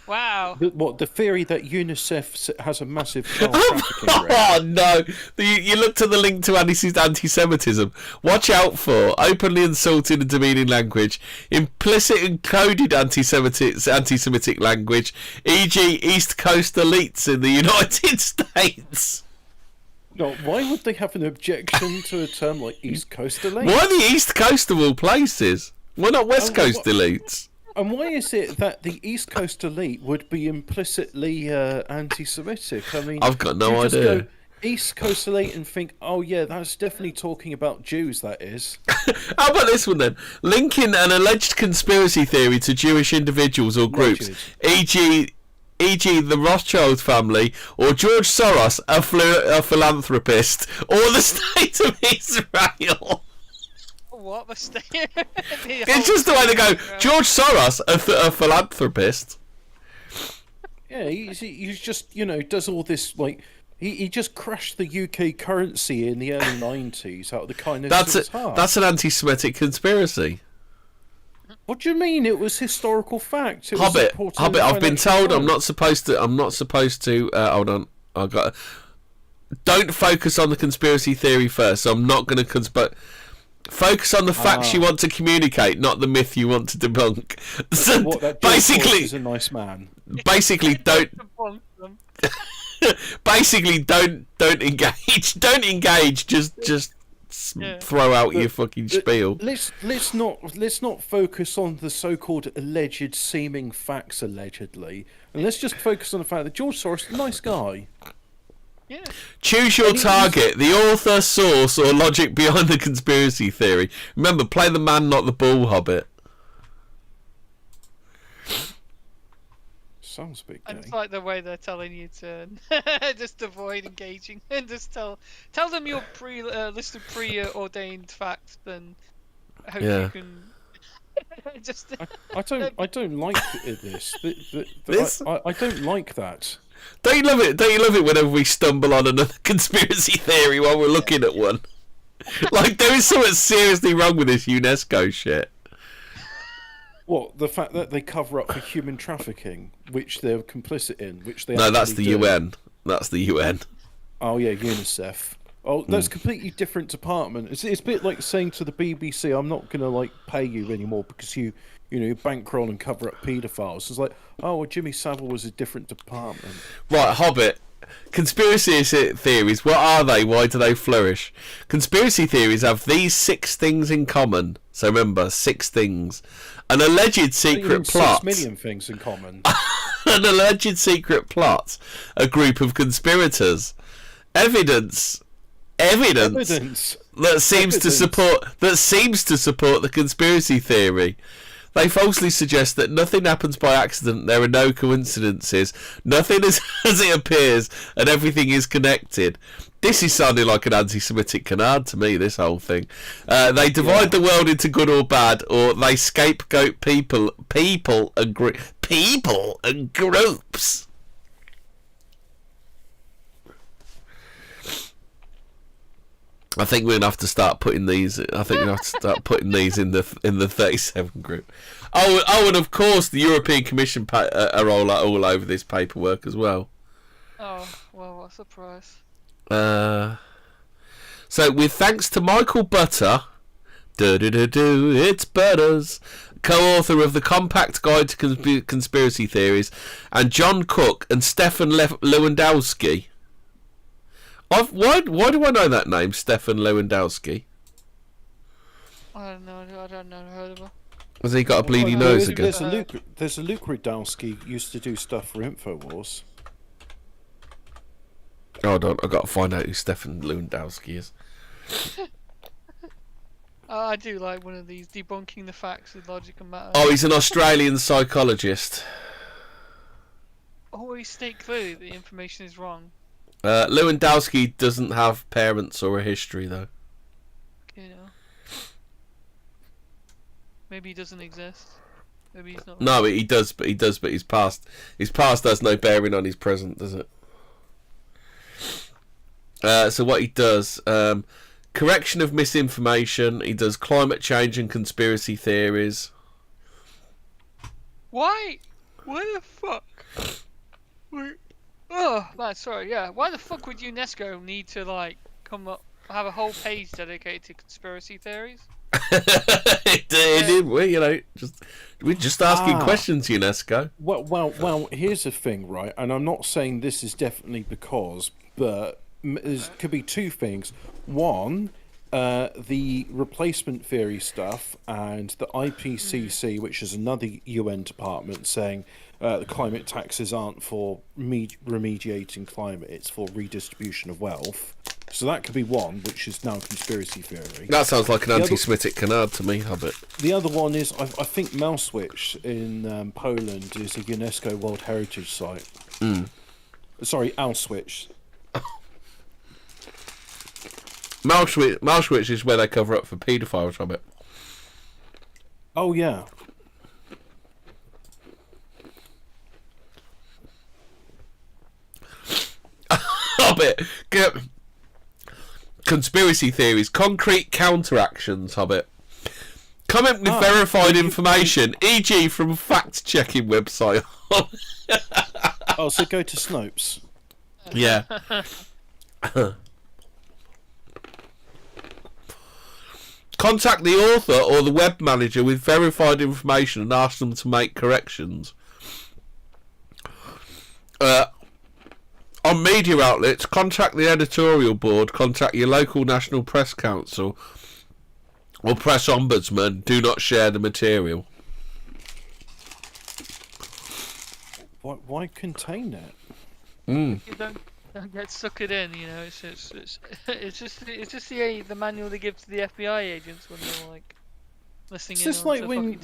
Wow.
The theory that UNICEF has a massive child trafficking rate?
Oh no! You look to the link to anti-Semitism. Watch out for openly insulting and demeaning language, implicit and coded anti-Semitic language, e.g., East Coast elites in the United States.
No, why would they have an objection to a term like East Coast elite?
Why the East Coast of all places? Why not West Coast elites?
And why is it that the East Coast elite would be implicitly anti-Semitic? I mean,
I've got no
you just
idea.
Go East Coast elite and think, oh yeah, that's definitely talking about Jews. That is.
How about this one then? Linking an alleged conspiracy theory to Jewish individuals or groups, e.g., the Rothschild family, or George Soros, a philanthropist, or the state of Israel.
What the state?
It's just the way they go. George Soros, a philanthropist.
Yeah, he's just does all this like he just crashed the UK currency in the early 90s out of the kindness of his heart.
That's an anti-Semitic conspiracy.
What do you mean? It was historical fact. It
Hobbit.
was
I've been told I'm not supposed to. Hold on. Don't focus on the conspiracy theory first. So I'm not going to focus on the facts you want to communicate, not the myth you want to debunk. So basically,
is a nice man.
Basically, don't. Basically, don't engage. Don't engage. Just throw out your fucking spiel.
Let's not focus on the so-called alleged seeming facts, allegedly, and let's just focus on the fact that George Soros is a nice guy.
Yeah.
Choose your target, the author, source, or logic behind the conspiracy theory. Remember, play the man, not the bull, Hobbit.
Sounds a bit gay.
And it's like the way they're telling you to just avoid engaging and just tell them your list of preordained facts, then hope you can just.
I don't like this. I don't like that.
Don't you love it? Don't you love it whenever we stumble on another conspiracy theory while we're looking at one? Like, there is something seriously wrong with this UNESCO shit.
What, the fact that they cover up for human trafficking, which they're complicit in, which they
No, that's the
do.
UN. That's the UN.
Oh yeah, UNICEF. Oh, that's a completely different department. It's a bit like saying to the BBC, "I'm not gonna pay you anymore because you bankroll and cover up paedophiles." It's like, oh, well, Jimmy Savile was a different department.
Right, Hobbit. Conspiracy theories, what are they? Why do they flourish? Conspiracy theories have these 6 things in common. So remember, 6 things. An alleged secret plot.
6 million things in common.
An alleged secret plot. A group of conspirators. Evidence that seems to support the conspiracy theory. They falsely suggest that nothing happens by accident, there are no coincidences, nothing is as it appears, and everything is connected. This is sounding like an anti-Semitic canard to me, this whole thing. They divide the world into good or bad, or they scapegoat people and groups. I think we're gonna have to start putting these. I think we have to start putting these in the 37 group. Oh, and of course the European Commission are all over this paperwork as well.
Oh well, what a surprise!
So with thanks to Michael Butter, it's Butters, co-author of the Compact Guide to Conspiracy Theories, and John Cook and Stefan Lewandowski. Why do I know that name, Stefan Lewandowski?
I don't know. Heard of her.
Has he got a bleedy nose again?
There's a Luke Rudowski used to do stuff for InfoWars.
Hold on, I've got to find out who Stefan Lewandowski is.
I do like one of these debunking the facts with logic and matter.
Oh, he's an Australian psychologist.
Always stay clear that the information is wrong.
Lewandowski doesn't have parents or a history, though.
Maybe he doesn't exist. Maybe he's not.
No, he does, but his past has no bearing on his present, does it? So what he does, correction of misinformation. He does climate change and conspiracy theories.
Why? Why the fuck? Oh, man, sorry. Yeah. Why the fuck would UNESCO need to like come up have a whole page dedicated to conspiracy theories?
We're just asking questions, UNESCO.
Well. Here's the thing, right? And I'm not saying this is definitely because, but there could be two things. One, the replacement theory stuff, and the IPCC, which is another UN department, saying the climate taxes aren't for remediating climate; it's for redistribution of wealth. So that could be one, which is now conspiracy theory.
That sounds like an anti-Semitic canard to me, Hobbit.
The other one is, I think Małswitch in Poland is a UNESCO World Heritage Site. Sorry, Auschwitz.
Małswitch is where they cover up for paedophiles, Hobbit.
Oh, yeah.
Hobbit! Conspiracy theories, concrete counteractions, Hobbit. Comment with verified information, e.g. from fact-checking website.
Oh, so go to Snopes.
Yeah. Contact the author or the web manager with verified information and ask them to make corrections. On media outlets, contact the editorial board, contact your local National Press Council or Press Ombudsman. Do not share the material.
Why contain it?
You don't get suckered in, you know. It's just the manual they give to the FBI agents when they're like listening.
It's just like when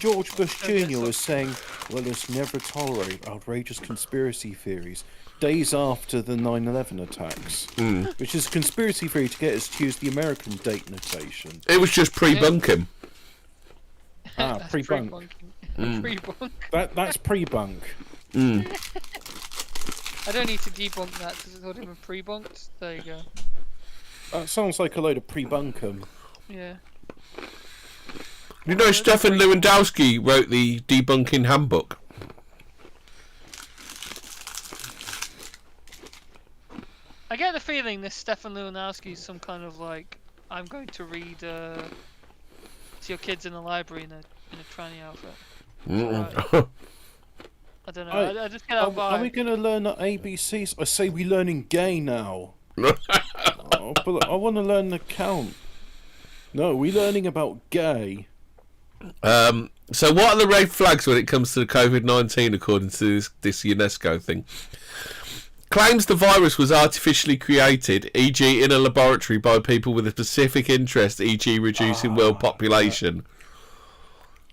George Bush Jr. was saying, "Well, let's never tolerate outrageous conspiracy theories." Days after the 9/11 attacks, which is a conspiracy theory to get us to use the American date notation.
It was just pre-bunking.
Pre-bunk.
Pre-bunk.
That's pre-bunk.
I don't need to debunk that because it's not even pre-bunked. There you go.
That sounds like a load of pre-bunkum.
Yeah.
You know, Stefan Lewandowski wrote the debunking handbook.
I get the feeling this Stefan Lewandowski is some kind of like, I'm going to read to your kids in the library in a tranny outfit. I don't know. I just get out by.
Are we going to learn the ABCs? I say we're learning gay now. But I want to learn the count. No, we're learning about gay.
So what are the red flags when it comes to the COVID-19 according to this UNESCO thing? Claims the virus was artificially created, e.g. in a laboratory by people with a specific interest, e.g. reducing world population.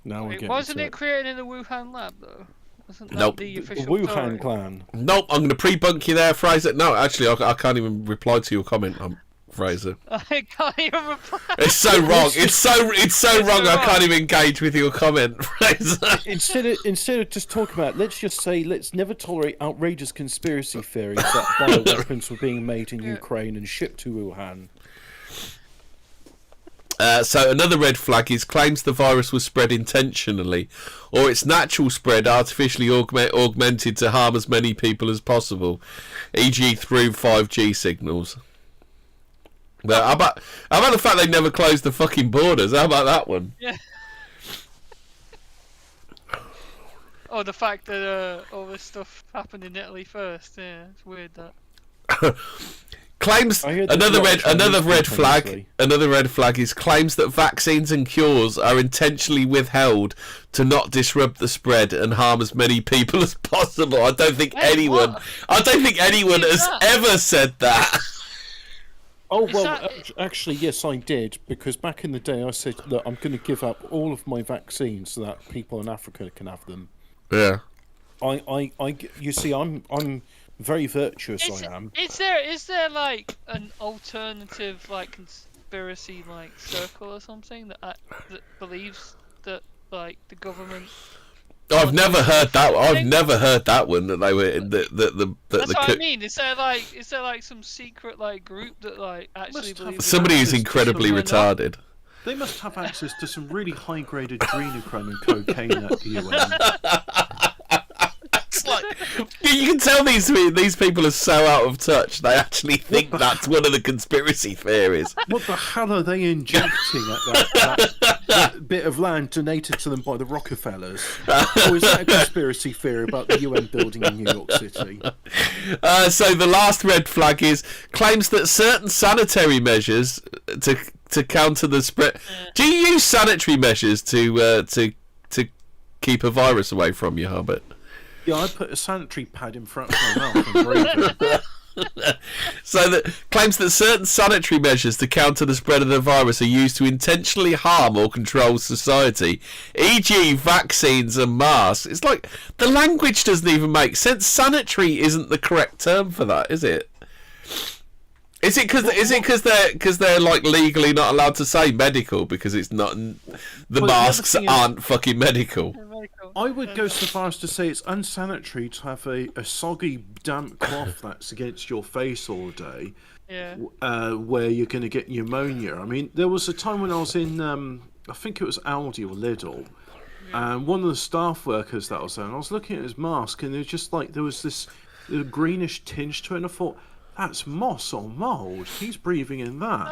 Now
wasn't it created in the Wuhan lab, though? Wasn't that
Nope.
the official
Wuhan
story?
clan.
Nope, I'm going to pre-bunk you there, Fraser. No, actually, I can't even reply to your comment, Fraser.
I can't even reply.
It's so wrong. It's so wrong. I can't even engage with your comment, Fraser.
Instead of just talking about it, let's just say let's never tolerate outrageous conspiracy theories that bioweapons were being made in Ukraine and shipped to Wuhan.
So another red flag is claims the virus was spread intentionally, or its natural spread artificially augmented to harm as many people as possible, e.g. through 5G signals. Well, how about the fact they never closed the fucking borders? How about that one?
Yeah. Oh, the fact that all this stuff happened in Italy first. Yeah, it's weird that.
Claims another red flag is claims that vaccines and cures are intentionally withheld to not disrupt the spread and harm as many people as possible. I don't think anyone has ever said that.
Oh, well, actually, yes, I did, because back in the day I said, look, I'm going to give up all of my vaccines so that people in Africa can have them.
Yeah.
You see, I'm very virtuous, I am.
Is there like an alternative like conspiracy like circle or something that believes that like the government
I've never heard that. I've never heard that one. That they were
That's what I mean. Is there like some secret like group that like actually believes
somebody who's incredibly retarded?
They must have access to some really high-graded adrenochrome and cocaine at the UN.
It's like you can tell these people are so out of touch. They actually think that's one of the conspiracy theories.
What the hell are they injecting at that bit of land donated to them by the Rockefellers? Or is that a conspiracy theory about the UN building in New York City?
So the last red flag is claims that certain sanitary measures to counter the spread. Do you use sanitary measures to keep a virus away from you, Hobbit?
Yeah, I put a sanitary pad in front of my mouth and breathe.
So that claims that certain sanitary measures to counter the spread of the virus are used to intentionally harm or control society, e.g. vaccines and masks. It's like the language doesn't even make sense. Sanitary isn't the correct term for that, is it? Is it because they're like legally not allowed to say medical because it's not the masks aren't fucking medical?
I would go so far as to say it's unsanitary to have a soggy, damp cloth that's against your face all day, where you're going to get pneumonia. I mean, there was a time when I was in, I think it was Aldi or Lidl, and one of the staff workers that was there, and I was looking at his mask, and there was this greenish tinge to it, and I thought, that's moss or mould. He's breathing in that.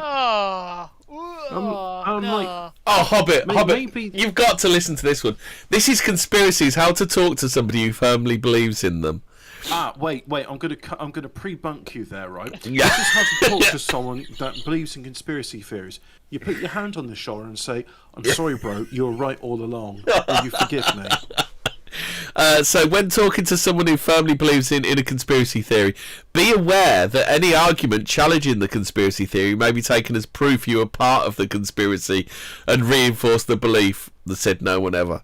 I'm like,
oh, Hobbit, you've got to listen to this one. This is conspiracies. How to talk to somebody who firmly believes in them.
Wait. I'm gonna pre-bunk you there, right?
Yeah.
This is how to talk to someone that believes in conspiracy theories. You put your hand on the shoulder and say, "I'm sorry, bro. You were right all along. Will you forgive me?"
So when talking to someone who firmly believes in a conspiracy theory, be aware that any argument challenging the conspiracy theory may be taken as proof you are part of the conspiracy and reinforce the belief that said no one ever.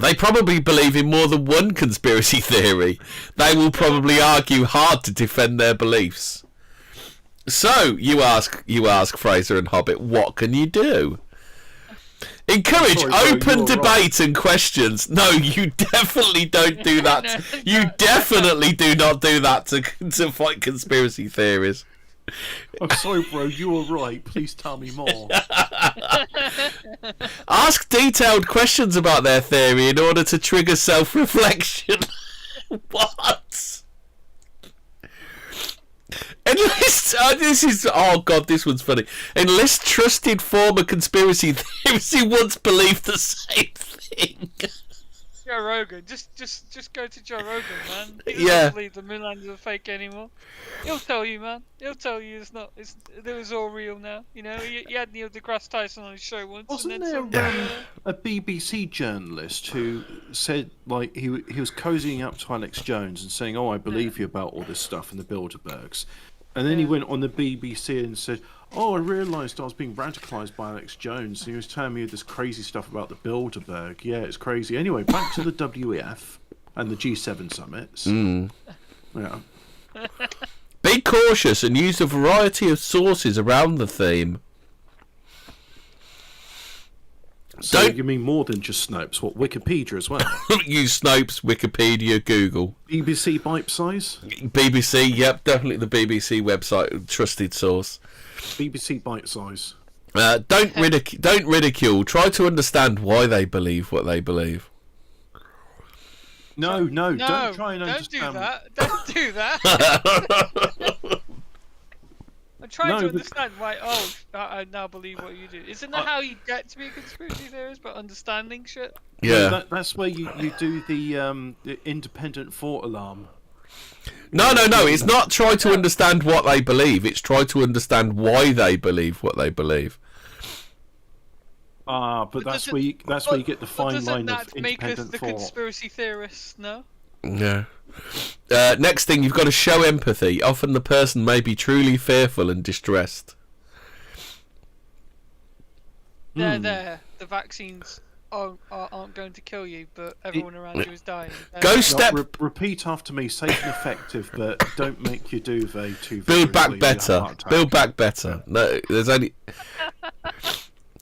They probably believe in more than one conspiracy theory. They will probably argue hard to defend their beliefs. So you ask Fraser and Hobbit, what can you do? Encourage open debate and questions. No, you definitely don't do that. You definitely do not do that to fight conspiracy theories.
I'm sorry, bro. You were right. Please tell me more.
Ask detailed questions about their theory in order to trigger self-reflection. What? Enlist. This one's funny. Enlist trusted former conspiracy theorists who once believed the same thing.
Joe Rogan, just go to Joe Rogan, man. He doesn't believe the moon landings are fake anymore. He'll tell you, man. He'll tell you it was all real now. You know, he had Neil deGrasse Tyson on his show once.
Wasn't there a BBC journalist who said like he was cozying up to Alex Jones and saying, "Oh, I believe you about all this stuff in the Bilderbergs," and then he went on the BBC and said, "Oh, I realised I was being radicalised by Alex Jones. And he was telling me this crazy stuff about the Bilderberg. Yeah, it's crazy." Anyway, back to the WEF and the G7 summits. Yeah.
Be cautious and use a variety of sources around the theme.
So you mean more than just Snopes? What, Wikipedia as well?
Use Snopes, Wikipedia, Google.
BBC Bite Size?
BBC, yep, definitely the BBC website, trusted source.
BBC Bite Size.
Don't ridicule. Try to understand why they believe what they believe.
No, don't try and understand.
Don't do that. I'm trying to understand why. Oh, I now believe what you do. Isn't that how you get to be a conspiracy theorist? But understanding shit.
Yeah, that's where you do the independent thought alarm.
No. It's not try to understand what they believe. It's try to understand why they believe what they believe.
But that's where you get the fine line of independent thought. Doesn't that make us the
conspiracy theorists? No.
Yeah. Next thing, you've got to show empathy. Often the person may be truly fearful and distressed.
The vaccines aren't going to kill you, but everyone around you is dying.
Repeat after me. Safe and effective, but don't make your duvet too.
Build back better. Build back better. No, there's only.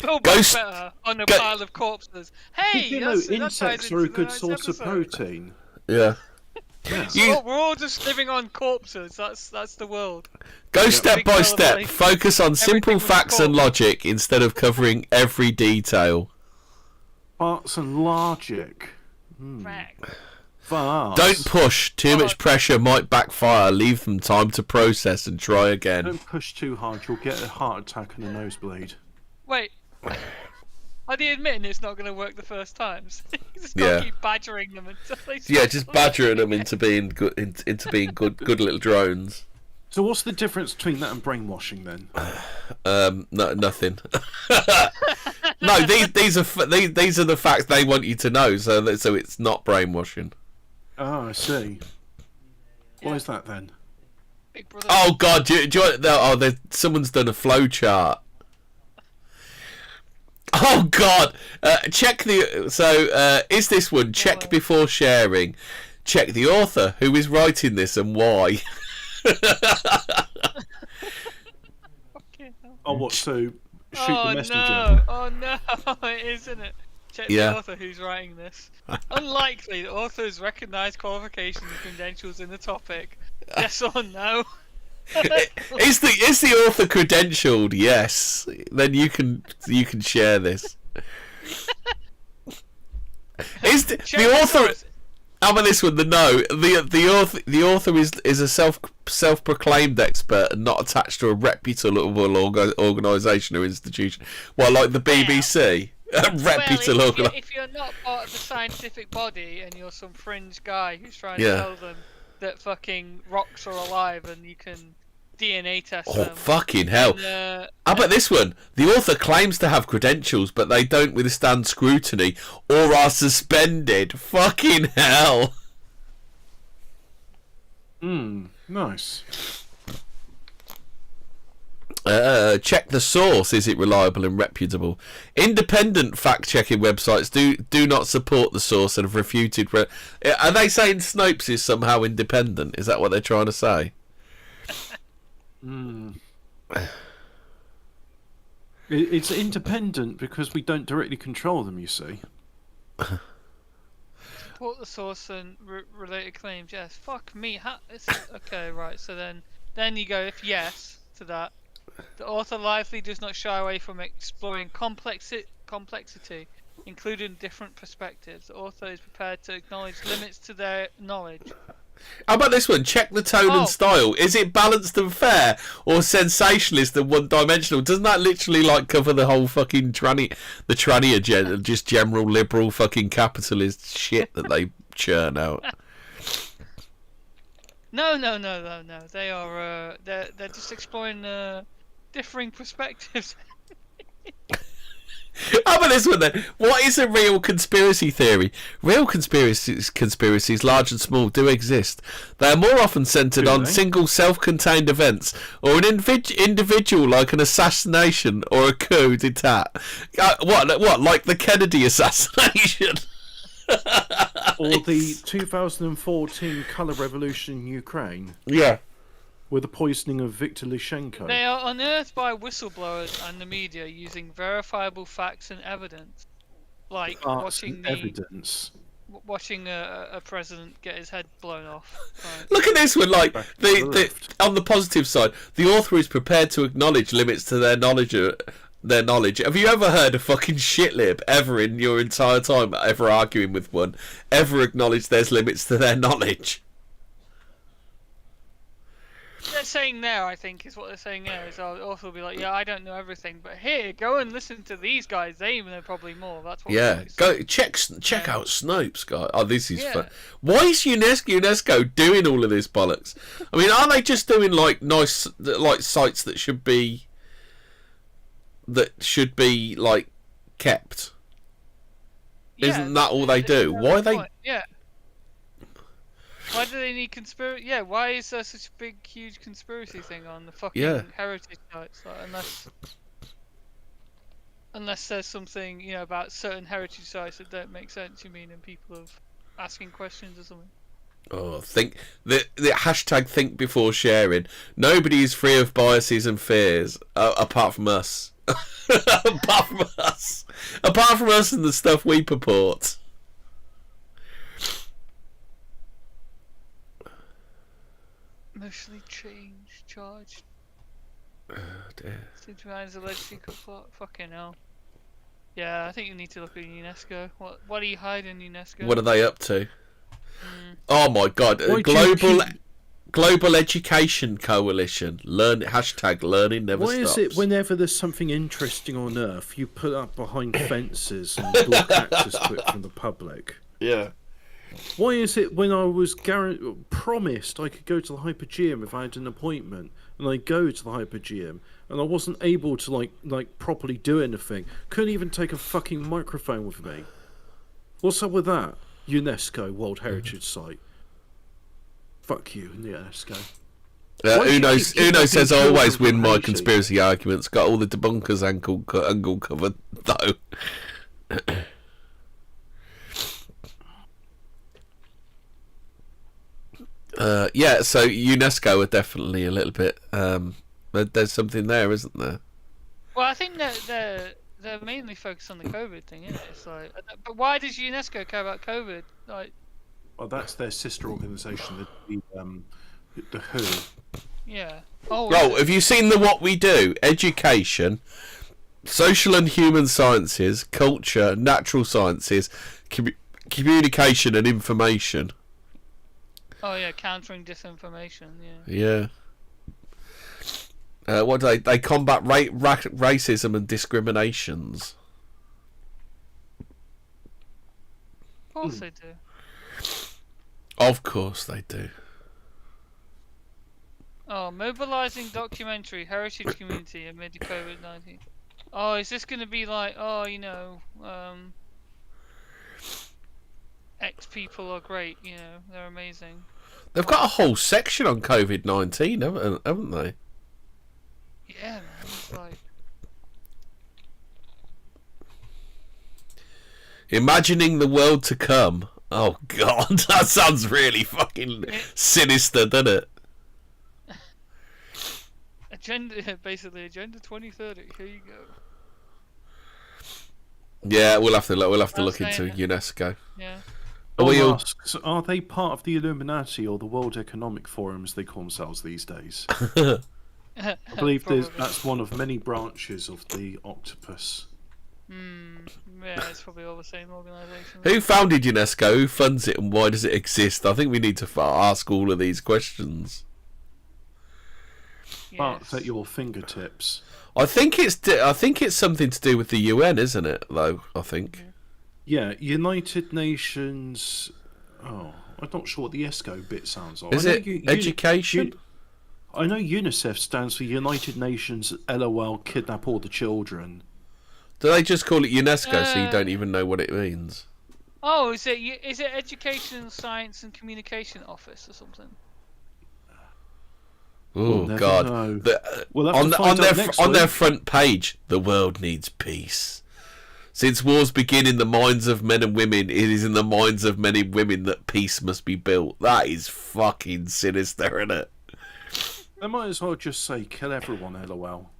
Build back better on a pile of corpses. Hey,
you know, insects are a good source of protein.
Yeah.
We're all just living on corpses. That's the world.
Go step by step. Focus on simple facts and logic instead of covering every detail.
Facts and logic. Fast.
Don't push. Too much pressure might backfire. Leave them time to process and try again.
Don't push too hard. You'll get a heart attack and a nosebleed.
Wait. Are they admitting it's not going to work the first times? Just gotta keep badgering them until they
just badgering them into being good, into being good little drones.
So what's the difference between that and brainwashing then?
No, nothing. No, these are the facts they want you to know, so it's not brainwashing.
Oh, I see. Why is that then?
Big Brother.
Oh God, someone's done a flow chart. Oh God! Check is this one? Check before sharing. Check the author who is writing this and why.
Oh, what? So shoot the messenger.
Oh no! It is, isn't it? Check the author who's writing this. Unlikely the author's recognised qualifications and credentials in the topic. Yes or no?
Is the author credentialed? Yes. Then you can share this. Is the author? How about this one? The author is a self-proclaimed expert and not attached to a reputable organisation or institution. Well, like the BBC.
If you're not part of the scientific body and you're some fringe guy who's trying to tell them that fucking rocks are alive and you can DNA test them.
Oh, fucking hell. How about this one? The author claims to have credentials, but they don't withstand scrutiny or are suspended. Fucking hell.
Nice.
Check the source. Is it reliable and reputable? Independent fact-checking websites do not support the source and have refuted. Are they saying Snopes is somehow independent? Is that what they're trying to say?
It's independent because we don't directly control them. You see.
Support the source and related claims. Yes. Fuck me. Okay. Right. So then you go if yes to that. The author lively does not shy away from exploring complexity, including different perspectives. The author is prepared to acknowledge limits to their knowledge.
How about this one? Check the tone and style. Is it balanced and fair, or sensationalist and one-dimensional? Doesn't that literally cover the whole fucking tranny agenda, just general liberal fucking capitalist shit that they churn out?
No. They are they're just exploring differing perspectives.
How about this one then? What is a real conspiracy theory? Real conspiracies, large and small, do exist. They are more often centred on single self-contained events or an individual, like an assassination or a coup d'etat. What? Like the Kennedy assassination?
Or the 2014 colour revolution in Ukraine.
Yeah.
With the poisoning of Viktor Lushenko.
They are unearthed by whistleblowers and the media using verifiable facts and evidence, like watching a president get his head blown off. Right.
Look at this one. On the positive side, the author is prepared to acknowledge limits to their knowledge. Have you ever heard a fucking shitlib ever in your entire time ever arguing with one ever acknowledge there's limits to their knowledge?
They're saying there, I think, is what they're saying there. Is the author will be like, yeah, I don't know everything, but here, go and listen to these guys. They even know probably more. That's what.
Yeah, go check out Snopes, guy. Oh, this is fun. Why is UNESCO doing all of this bollocks? I mean, are they just doing nice sites that should be kept? Yeah, isn't that all they do? Why are they?
Yeah. Why do they need conspiracy? Yeah, why is there such a big, huge conspiracy thing on the fucking heritage sites? Unless there's something, about certain heritage sites that don't make sense, you mean, and people are asking questions or something.
Oh, think the hashtag think before sharing. Nobody is free of biases and fears apart from us. Apart from us and the stuff we purport.
Emotionally charged.
Oh dear.
Synchronized alleged secret plot. Fucking hell. Yeah, I think you need to look at UNESCO. What are you hiding, UNESCO?
What are they up to? Oh my god! Global Education Coalition. Learning never
stops. Why is it whenever there's something interesting on Earth, you put up behind fences and block access to it from the public?
Yeah.
Why is it when I was promised I could go to the Hypergeum if I had an appointment, and I go to the Hypergeum, and I wasn't able to like properly do anything? Couldn't even take a fucking microphone with me. What's up with that? UNESCO World Heritage Site. Fuck you, UNESCO.
Uno says I always win my conspiracy arguments. Got all the debunkers angle covered though. Yeah, so UNESCO are definitely a little bit. There's something there, isn't there?
Well, I think they're mainly focused on the COVID thing, isn't it? It's like, but why does UNESCO care about COVID? Like,
well, that's their sister organisation, the WHO.
Yeah. Oh.
Well, have you seen the What We Do? Education, social and human sciences, culture, natural sciences, communication and information.
Oh yeah, countering disinformation.
Yeah. What do they combat racism and discriminations?
Of course they do.
Of course they do.
Oh, mobilising documentary heritage community amid COVID-19. Oh, is this going to be like, X people are great, they're amazing.
They've got a whole section on COVID-19, haven't they?
Yeah, man, it's like... Imagining
the world to come. Oh god, that sounds really fucking sinister, doesn't it?
Basically Agenda 2030. Here you go.
Yeah, we'll have to look into UNESCO.
Yeah.
Asks, are they part of the Illuminati or the World Economic Forum, as they call themselves these days? I believe that's one of many branches of the octopus.
Yeah, it's probably all the same organisation.
Who founded UNESCO? Who funds it? And why does it exist? I think we need to ask all of these questions.
Yes. At your fingertips.
I think it's something to do with the UN, isn't it? Though I think.
Yeah, United Nations. Oh, I'm not sure what the ESCO bit sounds like.
Is it education?
I know UNICEF stands for United Nations. LOL, kidnap all the children.
Do they just call it UNESCO so you don't even know what it means?
Oh, is it Education, Science and Communication Office or something?
Oh God! On their front page, the world needs peace. Since wars begin in the minds of men and women, it is in the minds of men and women that peace must be built. That is fucking sinister, isn't it?
They might as well just say kill everyone, LOL,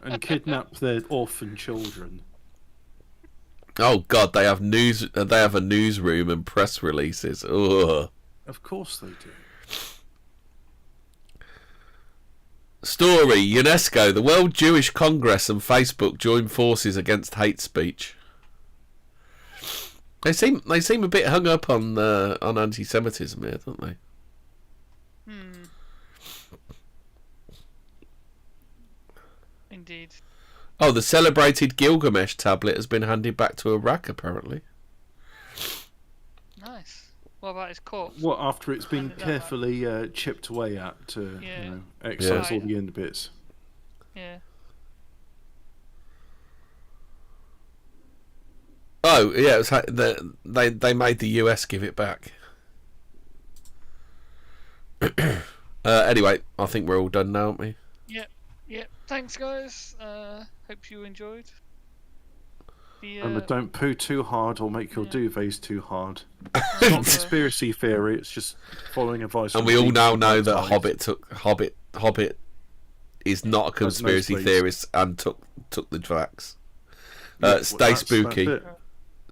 and kidnap their orphan children.
Oh God, they have a newsroom and press releases. Ugh.
Of course they do.
Story: UNESCO, the World Jewish Congress and Facebook join forces against hate speech. They seem a bit hung up on anti-Semitism here, don't they?
Indeed.
Oh, the celebrated Gilgamesh tablet has been handed back to Iraq, apparently.
Nice. What about his corpse?
What, after it's been carefully chipped away at to excise all the end bits?
Yeah.
Oh, yeah, they made the US give it back. Anyway, I think we're all done now, aren't we?
Yep. Thanks, guys. Hope you enjoyed.
Remember, don't poo too hard or make your duvets too hard. It's not conspiracy theory, it's just following advice.
And we all now know that Hobbit is not a conspiracy theorist and took the facts.
Yeah,
Stay spooky.
That's